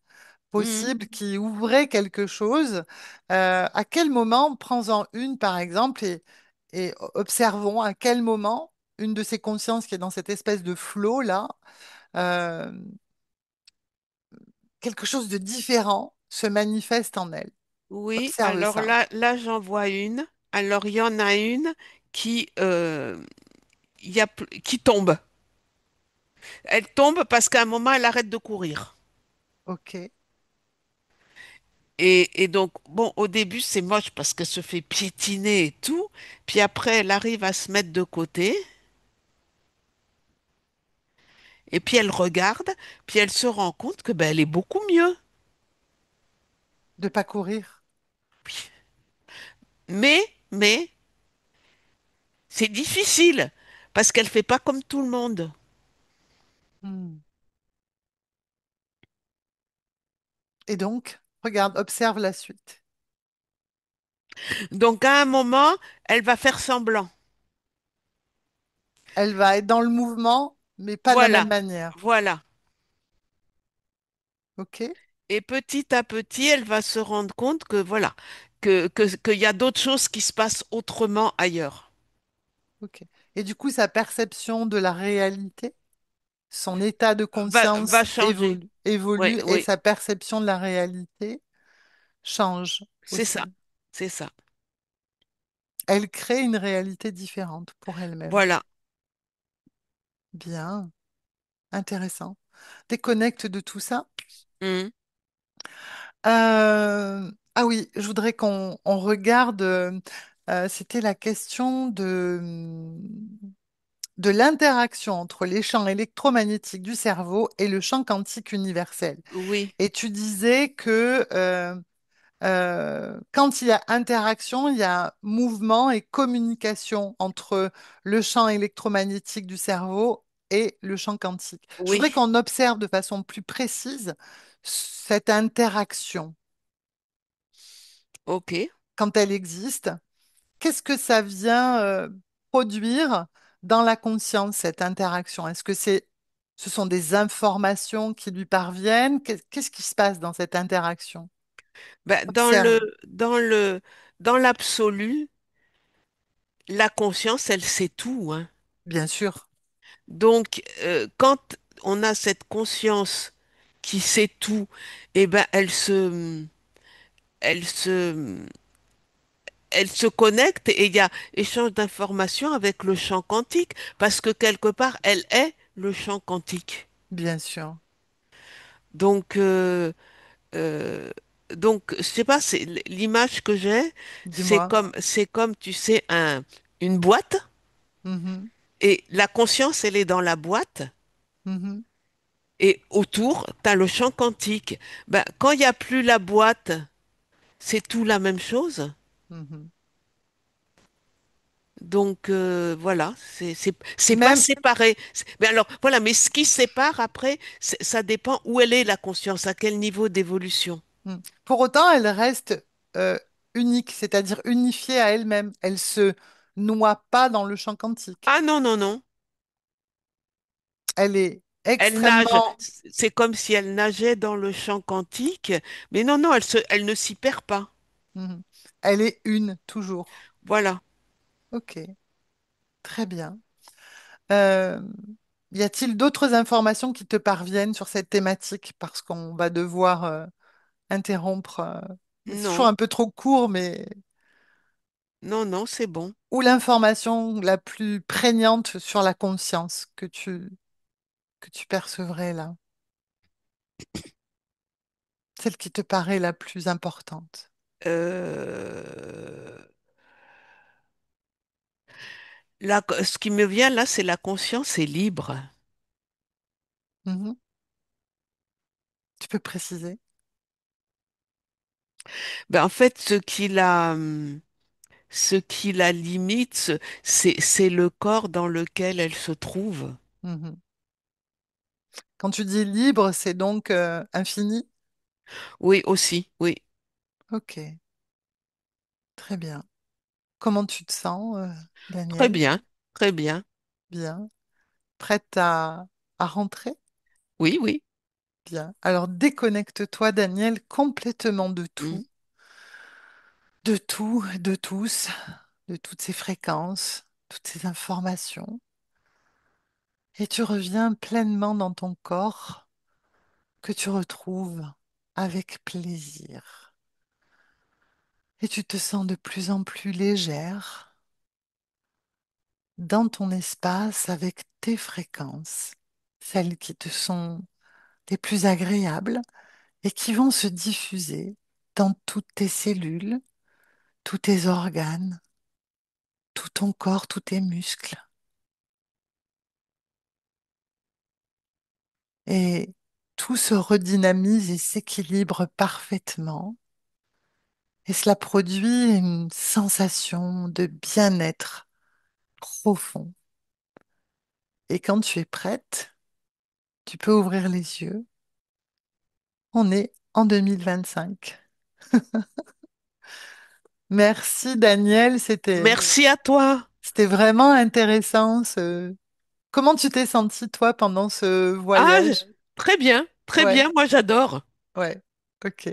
Mhm. possible qui ouvrait quelque chose, à quel moment, prends-en une par exemple et observons à quel moment une de ces consciences qui est dans cette espèce de flot-là, euh, quelque chose de différent se manifeste en elle. Oui, Observe alors ça. là j'en vois une. Alors il y en a une qui, qui tombe. Elle tombe parce qu'à un moment, elle arrête de courir. Ok. Et donc, bon, au début, c'est moche parce qu'elle se fait piétiner et tout. Puis après, elle arrive à se mettre de côté. Et puis elle regarde. Puis elle se rend compte que ben, elle est beaucoup mieux. De pas courir. Mais, c'est difficile parce qu'elle fait pas comme tout le monde. Hmm. Et donc, regarde, observe la suite. Donc à un moment, elle va faire semblant. Elle va être dans le mouvement, mais pas de la même Voilà, manière. voilà. Ok? Et petit à petit, elle va se rendre compte que voilà, qu'il y a d'autres choses qui se passent autrement ailleurs. Ok. Et du coup, sa perception de la réalité, son état de Va conscience changer. Oui, évolue et oui, sa perception de la réalité change c'est ça. aussi. C'est ça. Elle crée une réalité différente pour elle-même. Voilà. Bien, intéressant. Déconnecte de tout ça. Mm. Ah oui, je voudrais qu'on regarde, c'était la question de l'interaction entre les champs électromagnétiques du cerveau et le champ quantique universel. Oui, Et tu disais que quand il y a interaction, il y a mouvement et communication entre le champ électromagnétique du cerveau et le champ quantique. Je oui. voudrais qu'on observe de façon plus précise cette interaction Ok. quand elle existe. Qu'est-ce que ça vient produire dans la conscience, cette interaction? Est-ce que ce sont des informations qui lui parviennent? Qu'est-ce qui se passe dans cette interaction? Ben, Observe, dans l'absolu, la conscience, elle sait tout, hein. bien sûr, Donc, quand on a cette conscience qui sait tout, eh ben, elle se, elle se connecte et il y a échange d'informations avec le champ quantique parce que quelque part, elle est le champ quantique. bien sûr. Donc, euh, je sais pas, c'est l'image que j'ai, Dis-moi. c'est comme, tu sais, une boîte Mhm, et la conscience, elle est dans la boîte. mhm, Et autour, tu as le champ quantique. Ben, quand il n'y a plus la boîte, c'est tout la même chose. mhm. Donc voilà, c'est pas Même, séparé. Mais alors voilà, mais ce qui sépare après, ça dépend où elle est la conscience, à quel niveau d'évolution. pour autant, elle reste euh, unique, c'est-à-dire unifiée à elle-même. Elle se noie pas dans le champ quantique. Ah non, non, non. Elle est Elle nage, extrêmement... c'est comme si elle nageait dans le champ quantique, mais non, non, elle ne s'y perd pas. Mhm. Elle est une, toujours. Voilà. Ok, très bien. Euh, y a-t-il d'autres informations qui te parviennent sur cette thématique? Parce qu'on va devoir interrompre. C'est toujours Non, un peu trop court, mais non, non, c'est bon. ou l'information la plus prégnante sur la conscience que tu percevrais là, celle qui te paraît la plus importante. Euh, ce qui me vient là, c'est la conscience est libre. Mhm. Tu peux préciser? Ben, en fait, ce qui la limite, c'est le corps dans lequel elle se trouve. Mhm. Quand tu dis libre, c'est donc infini? Oui, aussi, oui. Ok, très bien. Comment tu te sens, Très Daniel? bien, très bien. Bien. Prête à rentrer? Oui, oui. Bien. Alors déconnecte-toi, Daniel, complètement Mm. de tout, de tous, de toutes ces fréquences, toutes ces informations, et tu reviens pleinement dans ton corps que tu retrouves avec plaisir. Et tu te sens de plus en plus légère dans ton espace avec tes fréquences, celles qui te sont les plus agréables et qui vont se diffuser dans toutes tes cellules, tous tes organes, tout ton corps, tous tes muscles. Et tout se redynamise et s'équilibre parfaitement. Et cela produit une sensation de bien-être profond. Et quand tu es prête, tu peux ouvrir les yeux. On est en 2025. Merci Daniel, Merci à toi. c'était vraiment intéressant. Comment tu t'es senti toi pendant ce Ah, voyage? très bien, très Ouais, bien. Moi, j'adore. ouais, ok.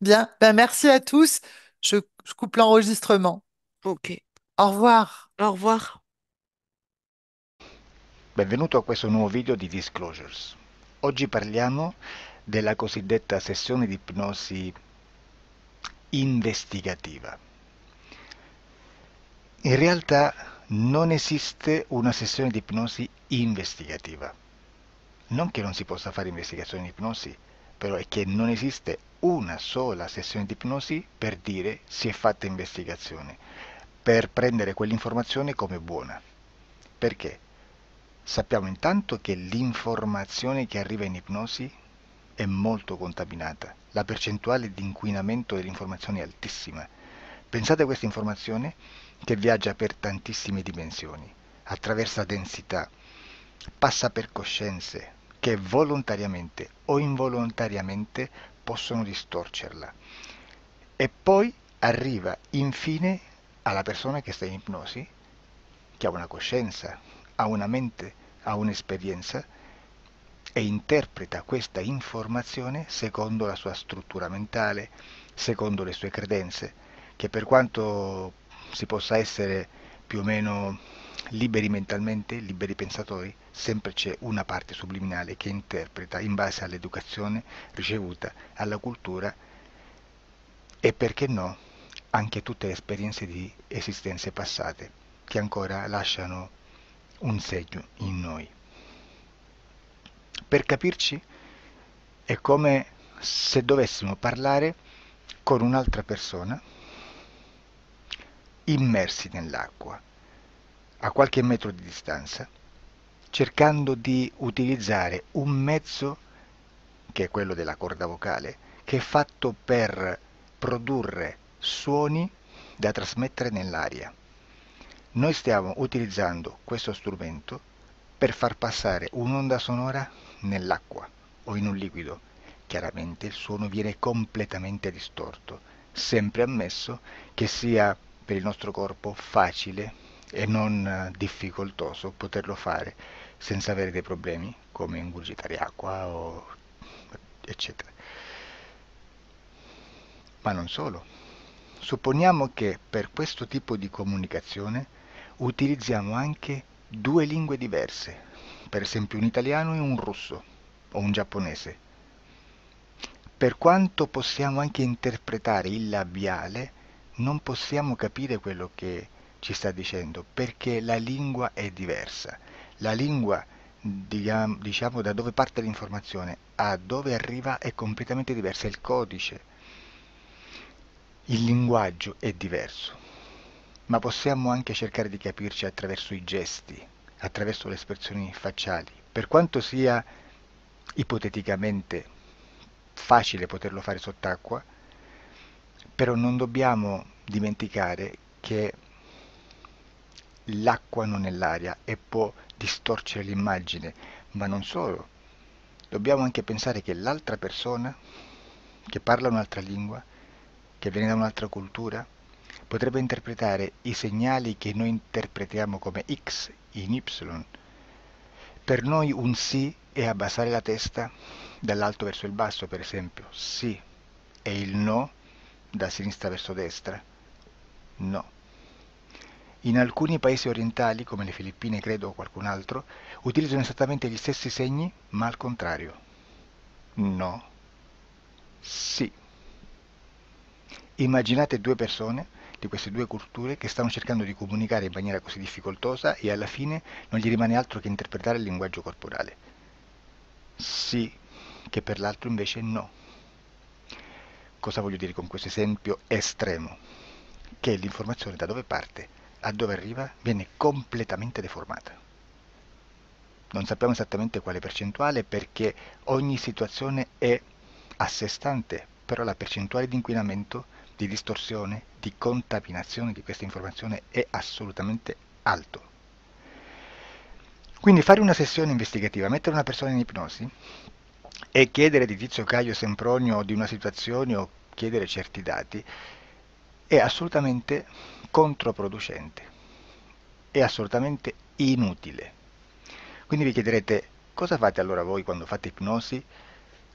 Bien, ben merci à tous. Je coupe l'enregistrement. Ok. Au revoir. Au revoir. Benvenuto a questo nuovo video di Disclosures. Oggi parliamo della cosiddetta sessione di ipnosi investigativa. In realtà non esiste una sessione di ipnosi investigativa. Non che non si possa fare investigazione di ipnosi, però è che non esiste una sola sessione di ipnosi per dire si è fatta investigazione, per prendere quell'informazione come buona. Perché? Sappiamo intanto che l'informazione che arriva in ipnosi è molto contaminata. La percentuale di inquinamento dell'informazione è altissima. Pensate a questa informazione che viaggia per tantissime dimensioni, attraversa densità, passa per coscienze che volontariamente o involontariamente possono distorcerla. E poi arriva infine alla persona che sta in ipnosi, che ha una coscienza, ha una mente, ha un'esperienza e interpreta questa informazione secondo la sua struttura mentale, secondo le sue credenze, che per quanto si possa essere più o meno liberi mentalmente, liberi pensatori, sempre c'è una parte subliminale che interpreta in base all'educazione ricevuta, alla cultura e perché no, anche tutte le esperienze di esistenze passate che ancora lasciano un segno in noi. Per capirci, è come se dovessimo parlare con un'altra persona immersi nell'acqua, a qualche metro di distanza, cercando di utilizzare un mezzo, che è quello della corda vocale, che è fatto per produrre suoni da trasmettere nell'aria. Noi stiamo utilizzando questo strumento per far passare un'onda sonora nell'acqua o in un liquido. Chiaramente il suono viene completamente distorto, sempre ammesso che sia per il nostro corpo facile e non difficoltoso poterlo fare senza avere dei problemi come ingurgitare acqua o eccetera. Ma non solo. Supponiamo che per questo tipo di comunicazione utilizziamo anche due lingue diverse, per esempio un italiano e un russo o un giapponese. Per quanto possiamo anche interpretare il labiale, non possiamo capire quello che ci sta dicendo, perché la lingua è diversa. La lingua, diciamo, da dove parte l'informazione a dove arriva è completamente diversa, il codice, il linguaggio è diverso, ma possiamo anche cercare di capirci attraverso i gesti, attraverso le espressioni facciali. Per quanto sia ipoteticamente facile poterlo fare sott'acqua, però non dobbiamo dimenticare che l'acqua non è l'aria e può distorcere l'immagine, ma non solo. Dobbiamo anche pensare che l'altra persona, che parla un'altra lingua, che viene da un'altra cultura, potrebbe interpretare i segnali che noi interpretiamo come X in Y. Per noi un sì è abbassare la testa dall'alto verso il basso, per esempio, sì, e il no da sinistra verso destra, no. In alcuni paesi orientali, come le Filippine credo o qualcun altro, utilizzano esattamente gli stessi segni, ma al contrario. No, sì. Immaginate due persone di queste due culture che stanno cercando di comunicare in maniera così difficoltosa e alla fine non gli rimane altro che interpretare il linguaggio corporale. Sì, che per l'altro invece no. Cosa voglio dire con questo esempio estremo? Che l'informazione da dove parte a dove arriva viene completamente deformata. Non sappiamo esattamente quale percentuale perché ogni situazione è a sé stante, però la percentuale di inquinamento, di distorsione, di contaminazione di questa informazione è assolutamente alto. Quindi fare una sessione investigativa, mettere una persona in ipnosi e chiedere di Tizio Caio Sempronio di una situazione o chiedere certi dati è assolutamente controproducente, è assolutamente inutile. Quindi vi chiederete cosa fate allora voi quando fate ipnosi,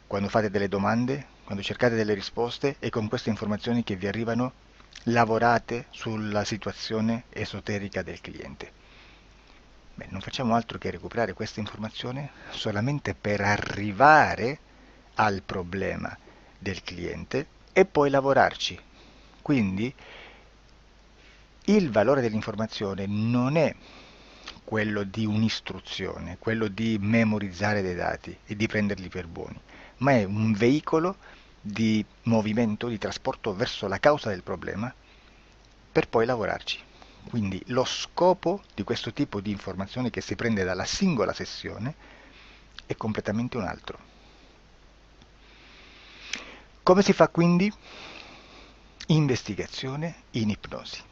quando fate delle domande, quando cercate delle risposte e con queste informazioni che vi arrivano lavorate sulla situazione esoterica del cliente. Beh, non facciamo altro che recuperare questa informazione solamente per arrivare al problema del cliente e poi lavorarci. Quindi Il valore dell'informazione non è quello di un'istruzione, quello di memorizzare dei dati e di prenderli per buoni, ma è un veicolo di movimento, di trasporto verso la causa del problema per poi lavorarci. Quindi lo scopo di questo tipo di informazione che si prende dalla singola sessione è completamente un altro. Come si fa quindi? Investigazione in ipnosi.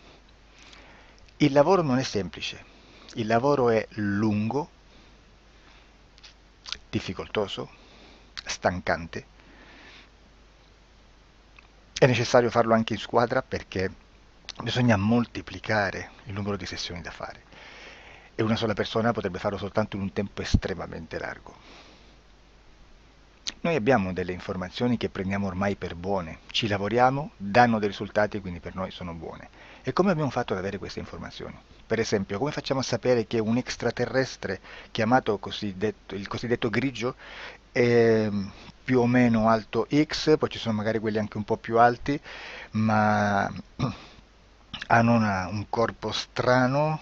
Il lavoro non è semplice, il lavoro è lungo, difficoltoso, stancante. È necessario farlo anche in squadra perché bisogna moltiplicare il numero di sessioni da fare e una sola persona potrebbe farlo soltanto in un tempo estremamente largo. Noi abbiamo delle informazioni che prendiamo ormai per buone, ci lavoriamo, danno dei risultati e quindi per noi sono buone. E come abbiamo fatto ad avere queste informazioni? Per esempio, come facciamo a sapere che un extraterrestre chiamato il cosiddetto grigio è più o meno alto X, poi ci sono magari quelli anche un po' più alti, ma hanno un corpo strano,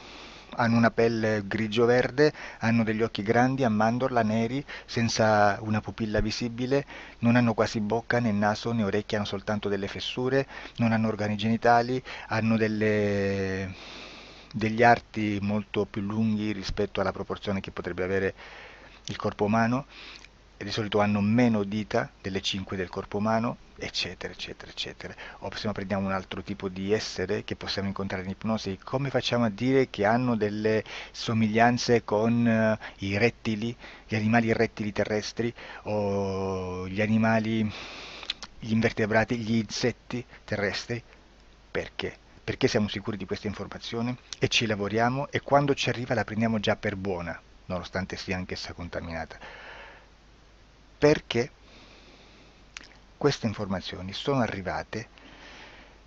hanno una pelle grigio-verde, hanno degli occhi grandi a mandorla, neri, senza una pupilla visibile, non hanno quasi bocca né naso né orecchie, hanno soltanto delle fessure, non hanno organi genitali, hanno degli arti molto più lunghi rispetto alla proporzione che potrebbe avere il corpo umano e di solito hanno meno dita delle 5 del corpo umano, eccetera, eccetera, eccetera. O se no prendiamo un altro tipo di essere che possiamo incontrare in ipnosi, come facciamo a dire che hanno delle somiglianze con i rettili, gli animali rettili terrestri o gli invertebrati, gli insetti terrestri? Perché? Perché siamo sicuri di questa informazione e ci lavoriamo e quando ci arriva la prendiamo già per buona, nonostante sia anch'essa contaminata. Perché queste informazioni sono arrivate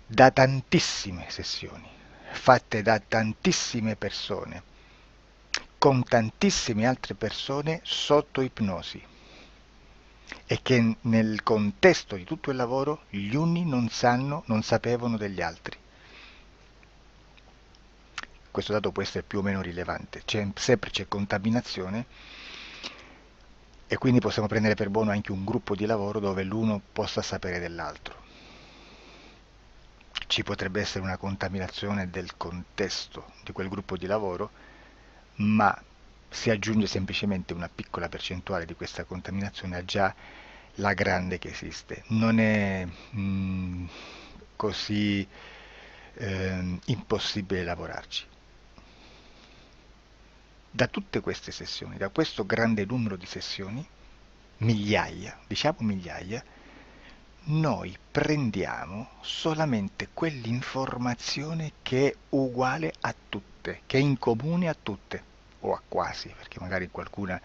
da tantissime sessioni, fatte da tantissime persone, con tantissime altre persone sotto ipnosi e che nel contesto di tutto il lavoro gli uni non sapevano degli altri. Questo dato può essere più o meno rilevante, sempre c'è contaminazione e quindi possiamo prendere per buono anche un gruppo di lavoro dove l'uno possa sapere dell'altro. Ci potrebbe essere una contaminazione del contesto di quel gruppo di lavoro, ma si aggiunge semplicemente una piccola percentuale di questa contaminazione a già la grande che esiste. Non è così impossibile lavorarci. Da tutte queste sessioni, da questo grande numero di sessioni, migliaia, diciamo migliaia, noi prendiamo solamente quell'informazione che è uguale a tutte, che è in comune a tutte, o a quasi, perché magari qualcuna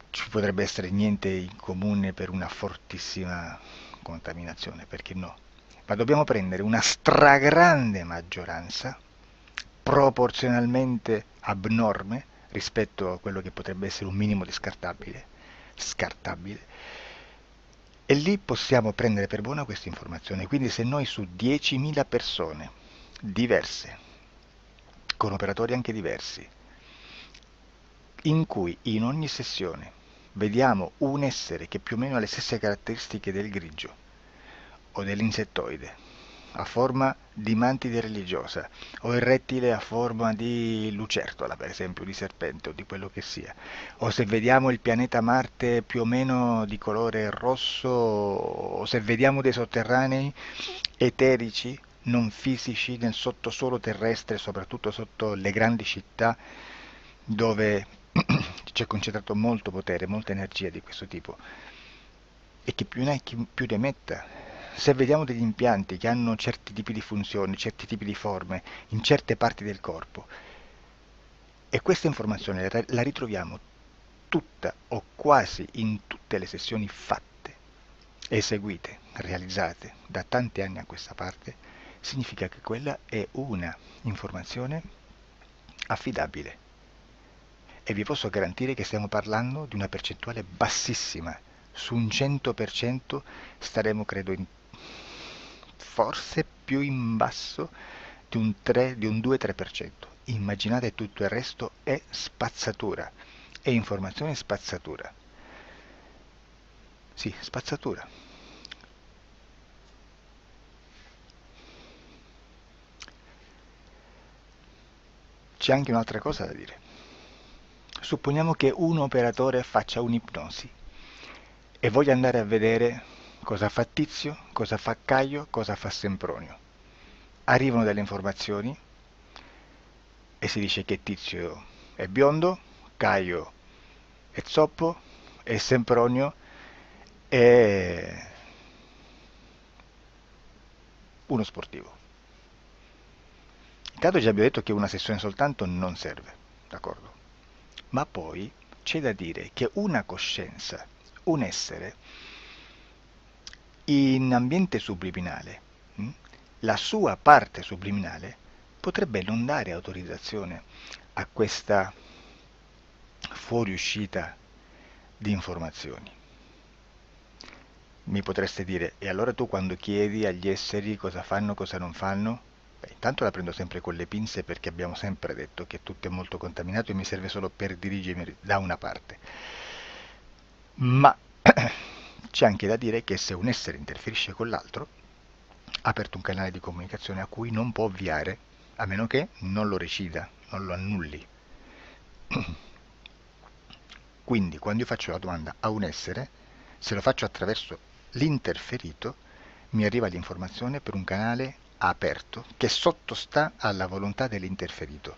ci potrebbe essere niente in comune per una fortissima contaminazione, perché no? Ma dobbiamo prendere una stragrande maggioranza, proporzionalmente abnorme rispetto a quello che potrebbe essere un minimo di scartabile, e lì possiamo prendere per buona questa informazione. Quindi se noi su 10.000 persone diverse, con operatori anche diversi, in cui in ogni sessione vediamo un essere che più o meno ha le stesse caratteristiche del grigio o dell'insettoide, a forma di mantide religiosa, o il rettile a forma di lucertola, per esempio, di serpente o di quello che sia, o se vediamo il pianeta Marte più o meno di colore rosso, o se vediamo dei sotterranei eterici, non fisici, nel sottosuolo terrestre, soprattutto sotto le grandi città, dove c'è concentrato molto potere, molta energia di questo tipo, e chi più ne ha chi più ne metta. Se vediamo degli impianti che hanno certi tipi di funzioni, certi tipi di forme in certe parti del corpo, e questa informazione la ritroviamo tutta o quasi in tutte le sessioni fatte, eseguite, realizzate da tanti anni a questa parte, significa che quella è una informazione affidabile. E vi posso garantire che stiamo parlando di una percentuale bassissima. Su un 100% staremo, credo, forse più in basso di un 3, di un 2-3%. Immaginate tutto il resto è spazzatura, è informazione spazzatura. Sì, spazzatura. C'è anche un'altra cosa da dire. Supponiamo che un operatore faccia un'ipnosi e voglia andare a vedere cosa fa Tizio, cosa fa Caio, cosa fa Sempronio. Arrivano delle informazioni e si dice che Tizio è biondo, Caio è zoppo e Sempronio è uno sportivo. Intanto già abbiamo detto che una sessione soltanto non serve, d'accordo? Ma poi c'è da dire che una coscienza, un essere, in ambiente subliminale, la sua parte subliminale potrebbe non dare autorizzazione a questa fuoriuscita di informazioni. Mi potreste dire, e allora tu quando chiedi agli esseri cosa fanno, cosa non fanno? Beh, intanto la prendo sempre con le pinze perché abbiamo sempre detto che tutto è molto contaminato e mi serve solo per dirigermi da una parte. Ma c'è anche da dire che se un essere interferisce con l'altro, ha aperto un canale di comunicazione a cui non può ovviare, a meno che non lo recida, non lo annulli. Quindi quando io faccio la domanda a un essere, se lo faccio attraverso l'interferito, mi arriva l'informazione per un canale aperto che sottostà alla volontà dell'interferito.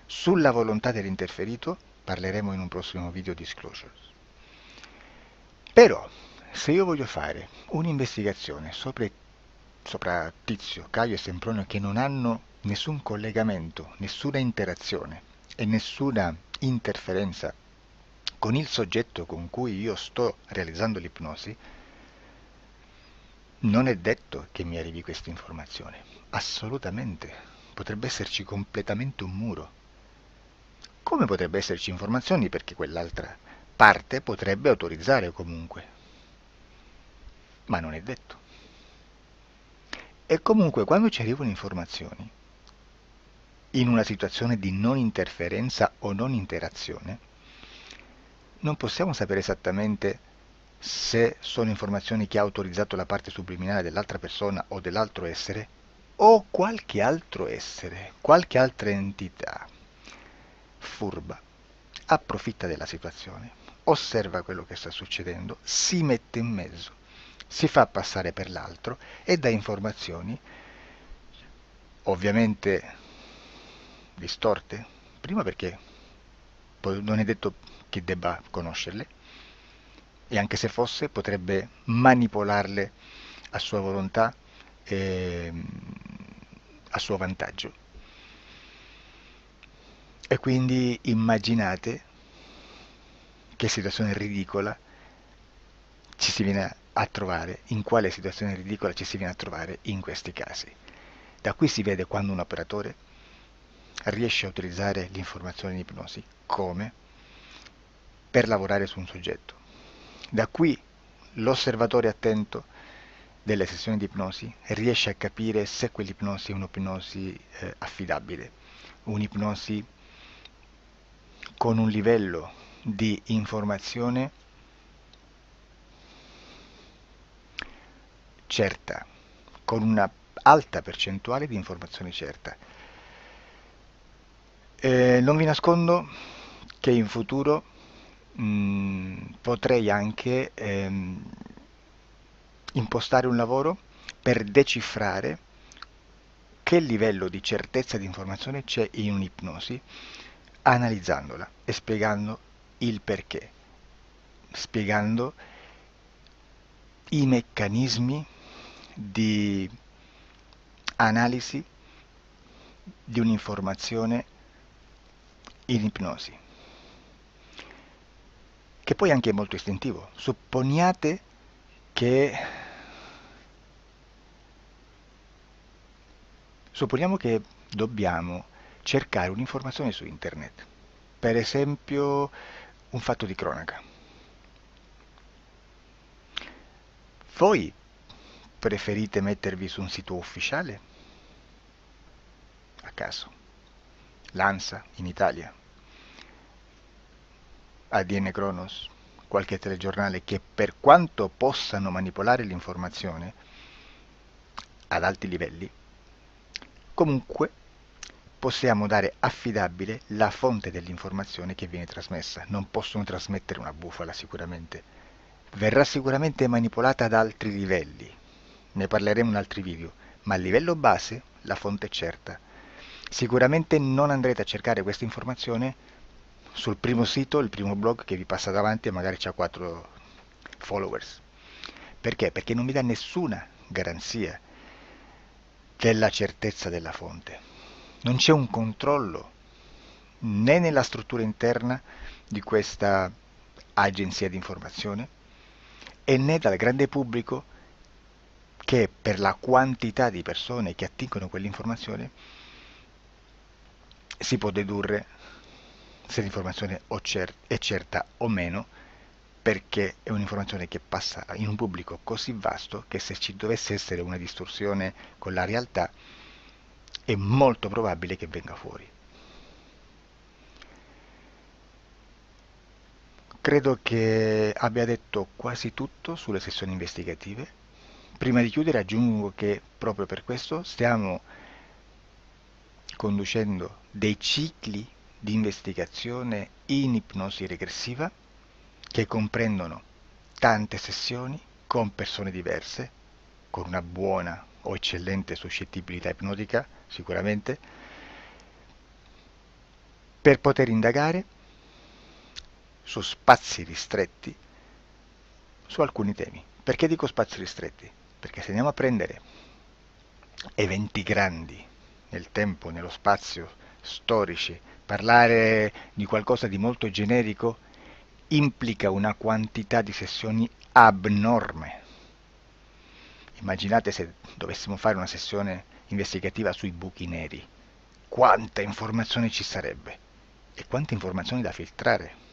Sulla volontà dell'interferito parleremo in un prossimo video disclosures. Però, se io voglio fare un'investigazione sopra Tizio, Caio e Sempronio che non hanno nessun collegamento, nessuna interazione e nessuna interferenza con il soggetto con cui io sto realizzando l'ipnosi, non è detto che mi arrivi questa informazione. Assolutamente. Potrebbe esserci completamente un muro. Come potrebbe esserci informazioni perché quell'altra parte potrebbe autorizzare comunque. Ma non è detto. E comunque quando ci arrivano informazioni, in una situazione di non interferenza o non interazione, non possiamo sapere esattamente se sono informazioni che ha autorizzato la parte subliminale dell'altra persona o dell'altro essere, o qualche altro essere, qualche altra entità furba, approfitta della situazione, osserva quello che sta succedendo, si mette in mezzo, si fa passare per l'altro e dà informazioni, ovviamente distorte, prima perché non è detto che debba conoscerle, e anche se fosse potrebbe manipolarle a sua volontà e a suo vantaggio. E quindi immaginate che situazione ridicola ci si viene a trovare, in quale situazione ridicola ci si viene a trovare in questi casi. Da qui si vede quando un operatore riesce a utilizzare l'informazione in ipnosi come per lavorare su un soggetto. Da qui l'osservatore attento delle sessioni di ipnosi riesce a capire se quell'ipnosi è un'ipnosi affidabile, un'ipnosi con un livello di informazione certa, con una alta percentuale di informazione certa. Non vi nascondo che in futuro potrei anche impostare un lavoro per decifrare che livello di certezza di informazione c'è in un'ipnosi, analizzandola e spiegando il perché, spiegando i meccanismi di analisi di un'informazione in ipnosi, che poi anche è molto istintivo. Supponiamo che dobbiamo cercare un'informazione su internet, per esempio un fatto di cronaca. Voi preferite mettervi su un sito ufficiale caso, l'ANSA in Italia, ADN Kronos, qualche telegiornale che per quanto possano manipolare l'informazione ad alti livelli, comunque possiamo dare affidabile la fonte dell'informazione che viene trasmessa. Non possono trasmettere una bufala sicuramente. Verrà sicuramente manipolata ad altri livelli. Ne parleremo in altri video, ma a livello base la fonte è certa. Sicuramente non andrete a cercare questa informazione sul primo sito, il primo blog che vi passa davanti e magari c'ha 4 followers. Perché? Perché non vi dà nessuna garanzia della certezza della fonte. Non c'è un controllo né nella struttura interna di questa agenzia di informazione e né dal grande pubblico, che per la quantità di persone che attingono quell'informazione si può dedurre se l'informazione è certa o meno, perché è un'informazione che passa in un pubblico così vasto che se ci dovesse essere una distorsione con la realtà è molto probabile che venga fuori. Credo che abbia detto quasi tutto sulle sessioni investigative. Prima di chiudere aggiungo che proprio per questo stiamo conducendo dei cicli di investigazione in ipnosi regressiva che comprendono tante sessioni con persone diverse, con una buona o eccellente suscettibilità ipnotica sicuramente, per poter indagare su spazi ristretti su alcuni temi. Perché dico spazi ristretti? Perché se andiamo a prendere eventi grandi nel tempo, nello spazio, storici, parlare di qualcosa di molto generico implica una quantità di sessioni abnorme. Immaginate se dovessimo fare una sessione investigativa sui buchi neri, quanta informazione ci sarebbe e quante informazioni da filtrare.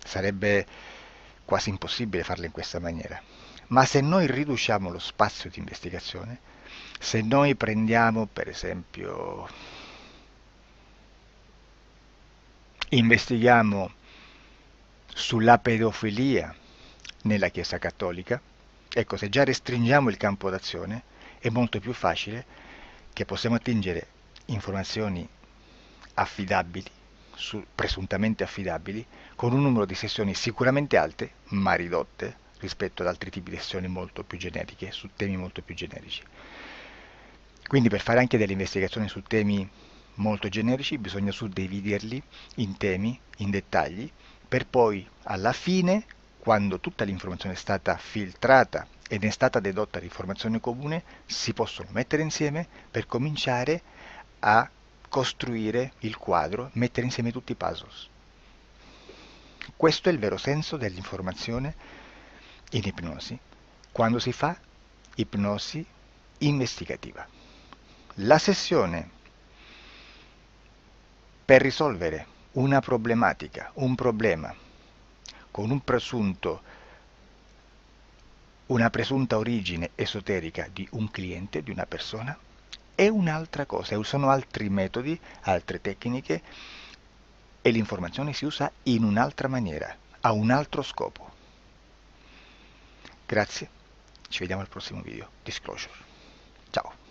Sarebbe quasi impossibile farla in questa maniera. Ma se noi riduciamo lo spazio di investigazione, se noi prendiamo per esempio, investighiamo sulla pedofilia nella Chiesa Cattolica, ecco, se già restringiamo il campo d'azione è molto più facile che possiamo attingere informazioni affidabili, presuntamente affidabili, con un numero di sessioni sicuramente alte, ma ridotte rispetto ad altri tipi di sessioni molto più generiche, su temi molto più generici. Quindi per fare anche delle investigazioni su temi molto generici bisogna suddividerli in temi, in dettagli, per poi alla fine, quando tutta l'informazione è stata filtrata ed è stata dedotta l'informazione comune, si possono mettere insieme per cominciare a costruire il quadro, mettere insieme tutti i puzzle. Questo è il vero senso dell'informazione in ipnosi, quando si fa ipnosi investigativa. La sessione per risolvere una problematica, un problema, con una presunta origine esoterica di un cliente, di una persona, è un'altra cosa, sono altri metodi, altre tecniche e l'informazione si usa in un'altra maniera, ha un altro scopo. Grazie, ci vediamo al prossimo video. Disclosure. Ciao.